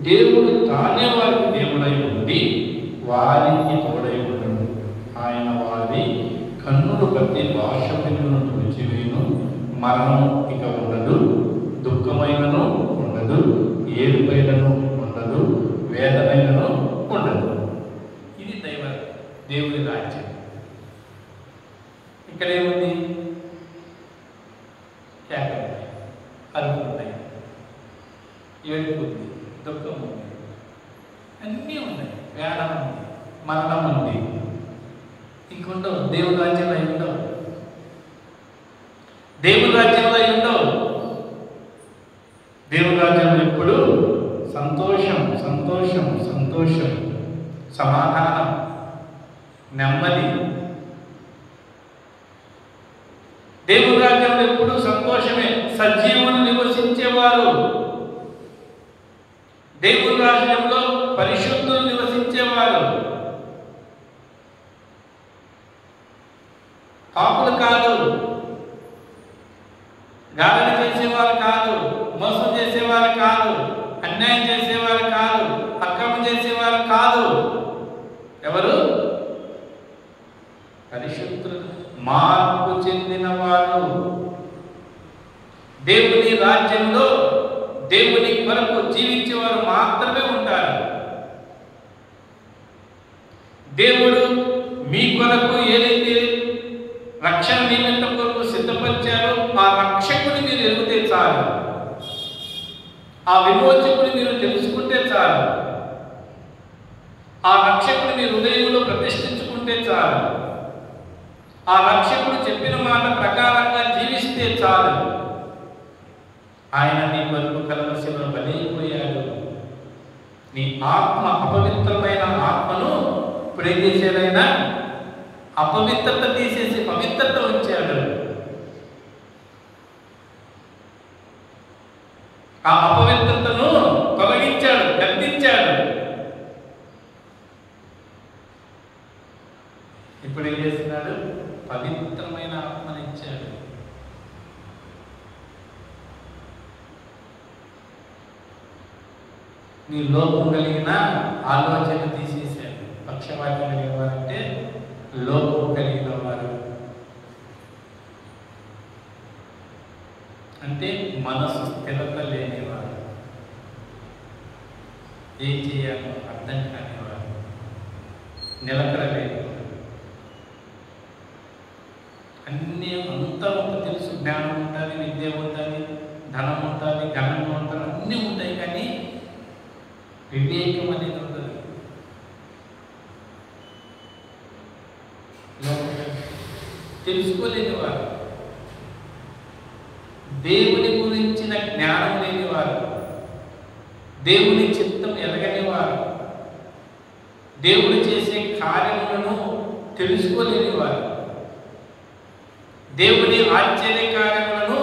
దేవుడు తానే వారికి దేవుడై ఉండి వారికి తోడై ఉండడు. ఆయన వారి కన్నులు బట్టి భాష పిల్లను తుడిచివేయును. మరణం ఇక ఉండదు, దుఃఖమైనను ఉండదు, ఏడుపైనను ఉండదు, వేదనైనను ఉండదు. ఇది దేవుని రాజ్యం. ఇక్కడ ఏముంది? కేకలు, అరుపులున్నాయి, ఏడుపు ఉంది, దుఃఖం ఉంది, అన్నీ ఉన్నాయి. వేదన ఉంది, మరణం ఉంది. ఇంకుండవు. దేవుని రాజ్యంలో అయి ఉండవు. దేవుని రాజ్యంలో అయి ఉండవు. దేవుని రాజ్యంలో ఎప్పుడు సంతోషం, సంతోషం, సంతోషం, సమాధానం, నెమ్మది. దేవుని రాజ్యంలో ఎప్పుడు సంతోషమే. సజీవులు నివసించేవారు. దేవుని రాజ్యంలో పరిశుద్ధులు నివసించేవారు. పాపులు కాదు, గాలిని చేసేవారు కాదు, మోసం చేసేవారు కాదు, అన్యాయం చేసేవారు కాదు, అక్రమం చేసేవారు కాదు. ఎవరు? పరిశుద్ధులు, మార్పు చెందిన వారు. దేవుని రాజ్యంలో దేవుని కొరకు జీవించేవారు మాత్రమే ఉంటారు. దేవుడు మీ కొరకు ఏదైతే రక్షణ నిమిత్తం కొరకు సిద్ధపరిచారో ఆ రక్షకుని మీరు ఎరుగుతే చాలు, ఆ విమోచకుని మీరు తెలుసుకుంటే చాలు, ఆ రక్షకుని మీ హృదయంలో ప్రతిష్ఠించుకుంటే చాలు, ఆ రక్షకుడు చెప్పిన మాట ప్రకారంగా జీవిస్తే చాలు. ఆయన నీ కొరకు కలవలసిన బలైపోయాడు. నీ ఆత్మ, అపవిత్రమైన ఆత్మను ఇప్పుడు ఏం చేసేదైనా అపవిత్రత తీసేసి పవిత్రత ఉంచాడు. ఆ అపవిత్రతను తొలగించాడు, గద్దించాడు. ఇప్పుడు ఏం చేస్తున్నాడు? పవిత్రమైన ఆత్మనిచ్చాడు. నీ లోపం కలిగిన ఆలోచన తీసేశాడు. పక్షవాతం కలిగిన వారంటే లోపం కలిగిన వారు అంటే మనసు స్థిరత లేనివారు, ఏం చేయాలో అర్థం కానివారు, నిలకడ లేనివారు. అన్నీ అంతా తెలుసు. జ్ఞానం ఉంటుంది, విద్య ఉంటుంది, ధనం ఉంటుంది, ఘనంగా ఉంటుంది, అన్నీ ఉంటాయి. కానీ వివేకం అనేది ఉంటుంది. తెలుసుకోలేని వారు, దేవుని గురించిన జ్ఞానం లేనివారు, దేవుని చిత్తం ఎరగని వారు, దేవుడు చేసే కార్యములను తెలుసుకోలేని వారు, దేవుని ఆశ్చర్య కార్యములను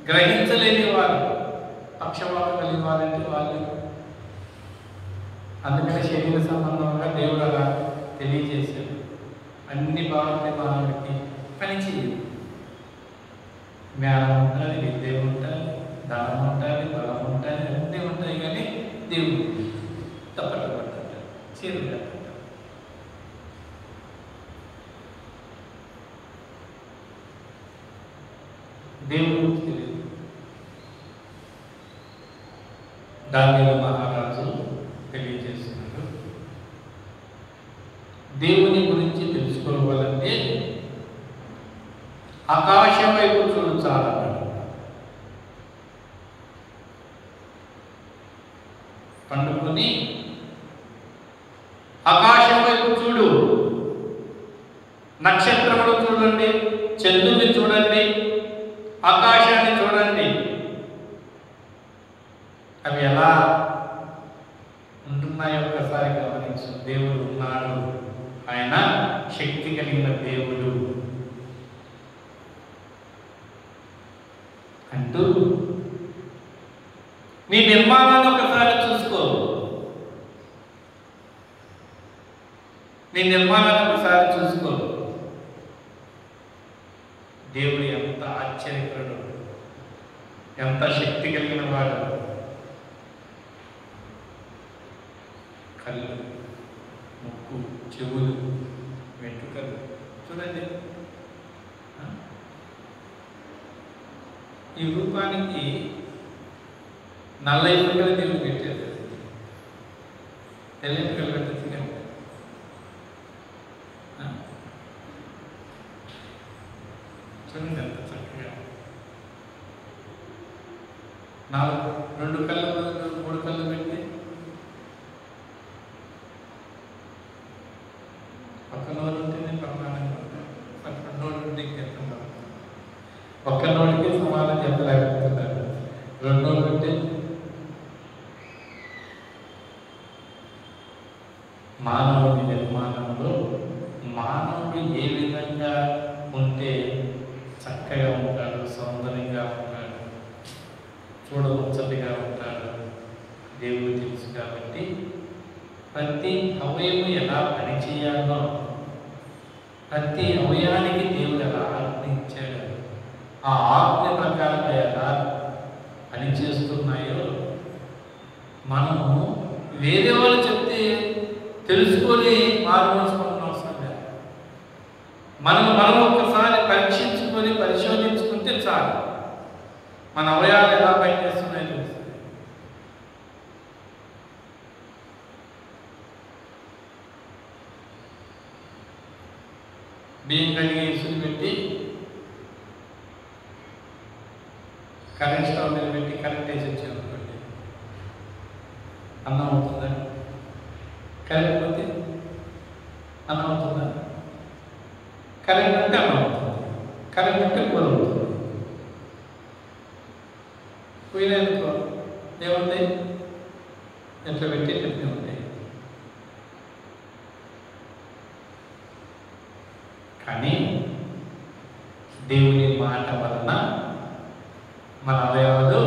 గ్రహించలేని వారు, పక్షపాతం కలిగిన వారంటే వాళ్ళు. అందుకని శరీర సంబంధంగా దేవుడు అలా తెలియజేశాడు. అన్ని బాగుంటాయి, మానవుడికి పని చేయదు. జ్ఞానం ఉంటుంది, విద్య ఉంటుంది, ధనం ఉంటుంది, బలం ఉంటుంది, అన్నీ ఉంటాయి. కానీ దేవుడు తప్పట పడుతుంటాడు, చేరు కట్టుంటాడు. దేవుడు తెలియదు. దానియేలు మహారాజు తెలియజేస్తున్నాడు, దేవుని గురించి తెలుసుకోవాలంటే ఆకాశం వైపు చూడు చాలన్నాడు. పండుకొని ఆకాశం వైపు చూడు, నక్షత్రములు చూడండి, చంద్రుని చూడండి, ఆకాశాన్ని చూడండి. అవి ఎలా ఉంటున్నాయో ఒక్కసారి గమనించు. దేవుడు ఉన్నాడు, ఆయన శక్తి కలిగిన దేవుడు అంటూ నీ నిర్మాణాన్ని ఒకసారి చూసుకో. నీ నిర్మాణాన్ని ఒకసారి చూసుకో. దేవుడు ఎంత ఆశ్చర్యకరుడు, ఎంత శక్తి కలిగిన వాడు. కళ్ళు, ముక్కు, చెవులు, వెంట్రుకలు చూడండి. ఈ రూపానికి నల్ల ఎముకలు దేవుడు పెట్టారు, తెల్ల ఎముకలు పెట్టచ్చు కదా. చూడండి ఎంత చక్కగా. 2 కళ్ళు బదులు 3 కళ్ళు పెట్టి ఒక్క నోరు ఉంటేనే ప్రమాణంగా ఉంటాయి, పక్క నోరు ఉంటే ఇంకెంత. ఒక్క నోటికి సమానం చెప్పలేకపోతున్నారు, 2 నోరు ఉంటే. మానవుడి నిర్మాణంలో మానవుడు ఏ విధంగా ఉంటే చక్కగా ఉంటాడు, సౌందర్యంగా ఉంటాడు, చూడముచ్చటిగా ఉంటాడు దేవుడు తెలుసు. కాబట్టి ప్రతి అవయవం ఎలా పనిచేయాలో, ప్రతి అవయానికి దేవుడు ఎలా ఆజ్ఞ ఇచ్చాడు, ఆ ఆజ్ఞ ప్రకారంగా ఎలా పనిచేస్తున్నాయో మనము వేరే వాళ్ళు చెప్తే తెలుసుకొని మారుమోసుకున్న అవసరం లేదు. మనం ఒక్కసారి పరీక్షించుకొని పరిశోధించుకుంటే చాలు, మన అవయాలు ఎలా పనిచేస్తున్నాయో తెలుస్తుంది. బియ్యం కడిగి ఇసులు పెట్టి కరెంట్ స్టవ్ మీద పెట్టి కరెంట్ వేసి వచ్చామనుకోండి, అన్నం అవుతుందా? కరెంట్ పోతే అన్నం అవుతుందా? కరెంట్ అంటే అన్నం అవుతుంది, కరెంట్ అంటే కూర అవుతుంది. పోయినాయనుకో ఏముంటాయి? ఎట్లా పెట్టి ఎట్లనే ఉంటాయి. కానీ దేవుని మాట వలన మన అవయవాలు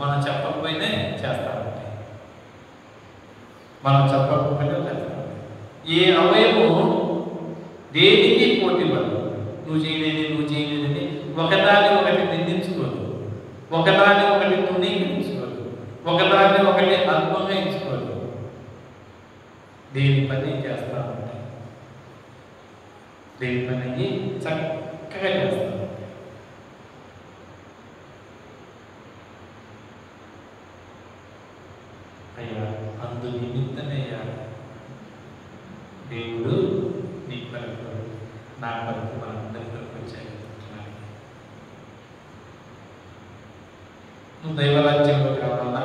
మనం చెప్పకపోయినా చేస్తా ఉంటాయి, మనం చెప్పకపోయినా చేస్తా ఉంటాయి. ఏ అవయవం దేనికి పోటీ పడదు. నువ్వు చేయలేదని ఒకదాన్ని ఒకటి నిందించుకోదు, ఒకదాన్ని ఒకటి తృణీకరించుకోదు, ఒకదాన్ని ఒకటి అల్పంగా ఎంచుకోదు. దేని పని చేస్తా ఉంటాయి, దేని పని చక్కగా చేస్తా ఉంటాయి. అయ్యా అందు నిమిత్తమయ్యా దేవుడు నీ కొరకు నా కొరకు మనందరి కొరకు వచ్చాయి. నువ్వు దైవరాజ్యంలో కావాలా,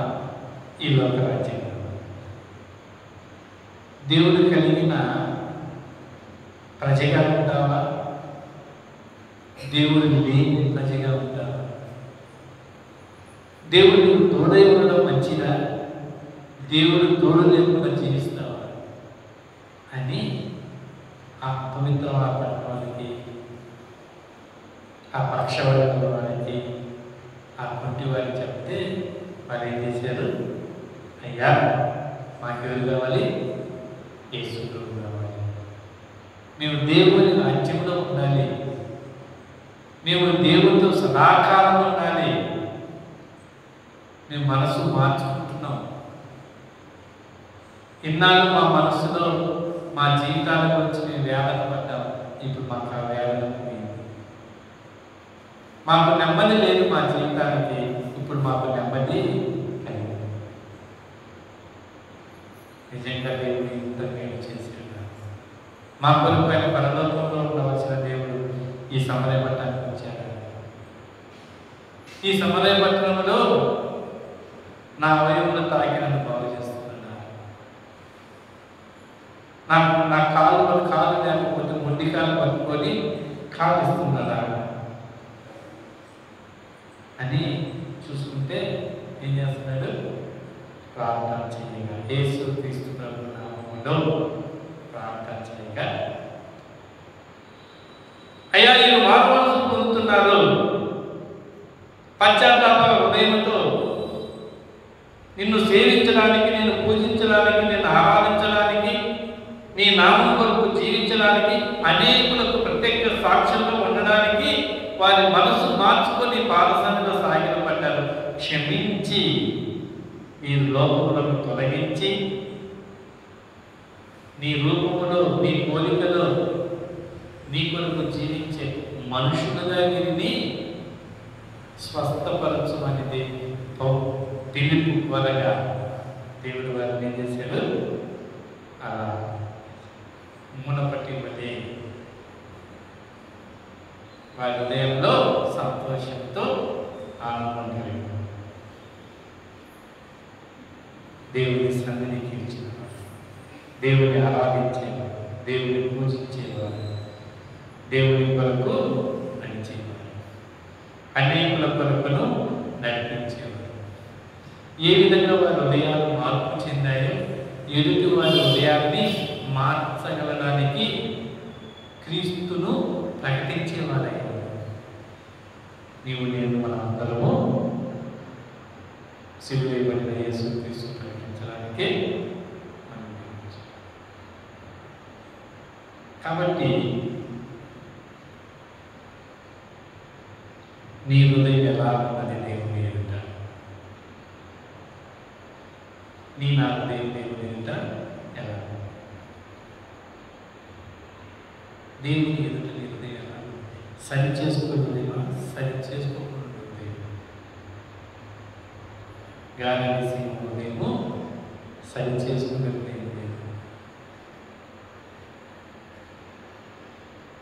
ఈ లోక రాజ్యం కావాలా? దేవుడు కలిగిన ప్రజగా ఉంటావా, దేవుడు లేని ప్రజగా ఉంటావా? దేవుడు నీకు తోడై ఉండడం మంచిదా, దేవుడు తోడు లేకుండా జీవిస్తావా అని ఆ పవిత్రమైన పట్టణానికి, ఆ పక్షవాళ్ళ వారికి, ఆ కుంటి వారికి చెప్తే వారు ఏం చేశారు? అయ్యా మాకెవరు కావాలి? యేసుడు కావాలి. మేము దేవుని రాజ్యంలో ఉండాలి, మేము దేవుడితో సదాకాలం ఉండాలి. మేము మనసు మార్చుకుంటున్నాం. ఇన్నాళ్ళు మా మనసులో మా జీవితాల గురించి మేము వేదన పడ్డాం, ఇప్పుడు మాకు ఆ వేదన పోయింది. మాకు నెమ్మది లేదు మా జీవితానికి, ఇప్పుడు మాకు నెమ్మది కలిగింది. నిజంగా దేవుడు ఇంత మేలు చేశాడు. మా కొలుపైన పరలోకంలో ఉండవలసిన దేవుడు ఈ సమరయ పట్టణానికి వచ్చాడు. ఈ సమరయ పట్టణంలో నా అవయవులు తాకి నన్ను బాగు చేస్తున్నాడు. నా కాలు లేకపోతే మొండి కాలు పట్టుకొని కాలు ఇస్తున్నాడా అని చూసుకుంటే ఏం చేస్తున్నాడు? ప్రార్థన చేయగా, యేసు క్రీస్తు ప్రభు నామములో ప్రార్థన చేయగా, అయ్యా వీళ్ళు మారుమనసు పొందుతున్నారు, పశ్చాత్తాప హృదయంతో నిన్ను సేవించడానికి, నిన్ను పూజించడానికి, నిన్ను ఆరాధించడానికి, నీ నామం కొరకు జీవించడానికి, అనేకులకు ప్రత్యేక సాక్ష్యంగా ఉండడానికి వారి మనసు మార్చుకొని పాదసన్నిధిలో సాగిలపడ్డారు. క్షమించి మీరు లోపములను తొలగించి నీ రూపములో, నీ పోలికలో నీ కొరకు జీవించే మనుషులుగా వీరిని స్వస్థపరచమనేది దిలీపు వలగా దేవుడు వారిని ఏం చేశాడు? ఆ మునపటి వలె వారి హృదయంలో సంతోషంతో ఆనందం కలిగి దేవుని సన్నిధికి ఇచ్చినవారు, దేవుని ఆరాధించేవారు, దేవుని పూజించేవారు, దేవుని కొరకు నడిచేవారు, అనేకుల కొరకును నడిపించేవారు. ఏ విధంగా వారి హృదయాలు మార్పు చెందాయో ఎదుటి వారి హృదయాన్ని మార్చగలడానికి క్రీస్తును ప్రకటించేవారయ్యారు. నీవు నేను మన అందరము శిలువైబడిన యేసుక్రీస్తు ప్రకటించడానికి కాబట్టి నీ హృదయం ఎలా ఉన్నది దేవుని ఎదుట, నీ నా హృదయం దేవుని ఎదుట ఎలా ఉంది? దేవుని ఎదుట నీ హృదయం ఎలా ఉంది? సరి చేసుకుంటుందేమో, సరి చేసుకోకుండా గాలి హృదయము సరి చేసుకునే హృదయం లేదు.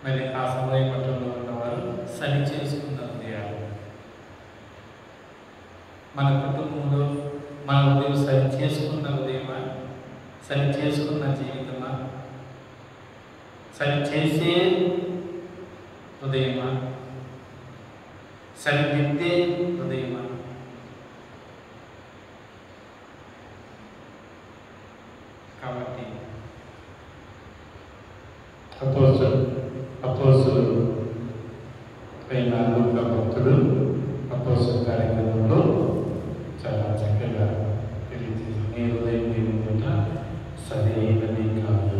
మరి ఆ సమయ పట్టణంలో ఉన్నవారు సరి చేసుకున్న హృదయాలు. మన కుటుంబంలో మన హృదయం సరి చేసుకున్న హృదయమా, సరి చేసుకున్న జీవితమా, సరి చేసే హృదయమా, సరిదిద్దే హృదయమా? కాబట్టి అపోస్తలుడు అయిన లూకా భక్తుడు అపోస్తల కార్యక్రమంలో చాలా చక్కగా తెలియజేసి నీ హృదయం దేవుని సరైనది కాదు.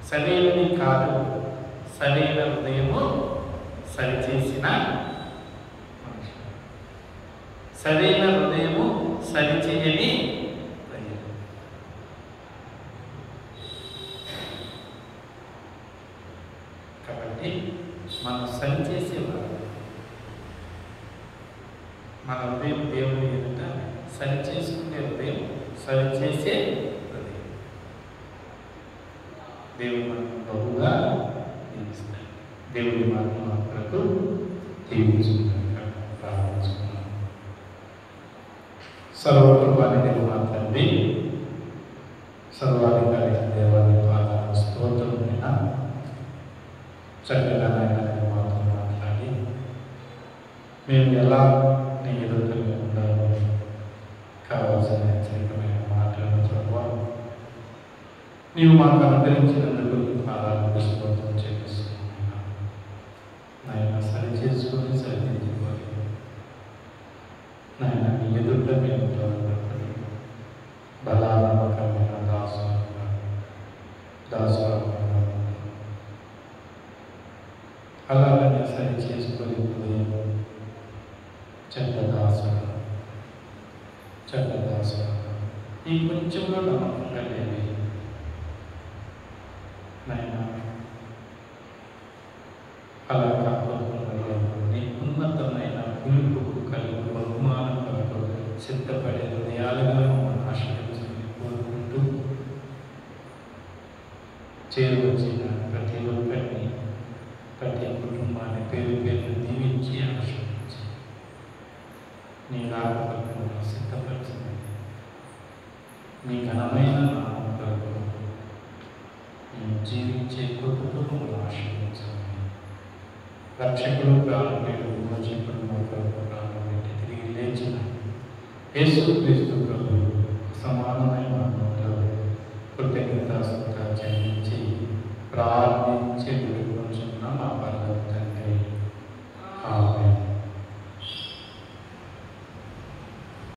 సరైనది కాదు, సరైన హృదయము సరిచేసిన మనిషి, సరైన హృదయము సరిచేయని ప్రజలు. కాబట్టి మనం సరిచేసేవారు, మన హృదయం దేవుని ఎదుట సరి చేసుకునే హృదయం, సరిచేసే హృదయం దేవుడు మనకు బహుగా దీవిస్తాడు. దేవుడి మార్గం అక్కడకు దీవించుకుంటాం. ప్రారంభించుకున్నాం. సర్వకృపాని మా తండ్రి, సర్వాధికారి దేవాన్ని పాదాలకు స్తోత్రమైన చక్కగా నాయన మాతో మాట్లాడి మేము ఎలా నీ ఎదురుగా ఉండాలో కావాల్సిన హెచ్చరికమైన మాటలను చదువు నీవు మాకు అనుగ్రహించినందుకు పాదాలకు స్తోత్రం చేస్తున్నాను. నాయన సరి చేసుకొని సరిదిద్దుకోవాలి. నాయన నీ ఎదుట మేము తోడుపడి బలాత్మకమైన దాసులు అలాగనే సరి చేసుకొని చెడ్డ దాసులు ఈ కొంచెంలో నమ్మకంగా లేవి నాయన. అలా కాకుండా నీ ఉన్నతమైన పిలుపుకు కలిగి బహుమానం కొరకు సిద్ధపడే హృదయాలుగా మమ్మల్ని ఆశ్రయించమని కోరుకుంటూ చేరువచ్చిన ప్రతి ఒక్కరిని, ప్రతి కుటుంబాన్ని పేరు పేరు దీవించి ఆశ్రయించి నీ రాకపోకుండా సిద్ధపరచండి. నీ ఘనమైన నామం కొరకు నేను జీవించే కుటుంబం ఆశ్రయించండి. రక్షకుడు ప్రాణుడు మోచకుడు మా కొరకు ప్రాణం పెట్టి తిరిగి లేచిన యేసుక్రీస్తు ప్రభు సమానమైన నామంలో కృతజ్ఞతాస్తుతులు చెల్లించి ప్రార్థించి వేడుకొనుచున్నాం మా పరలోక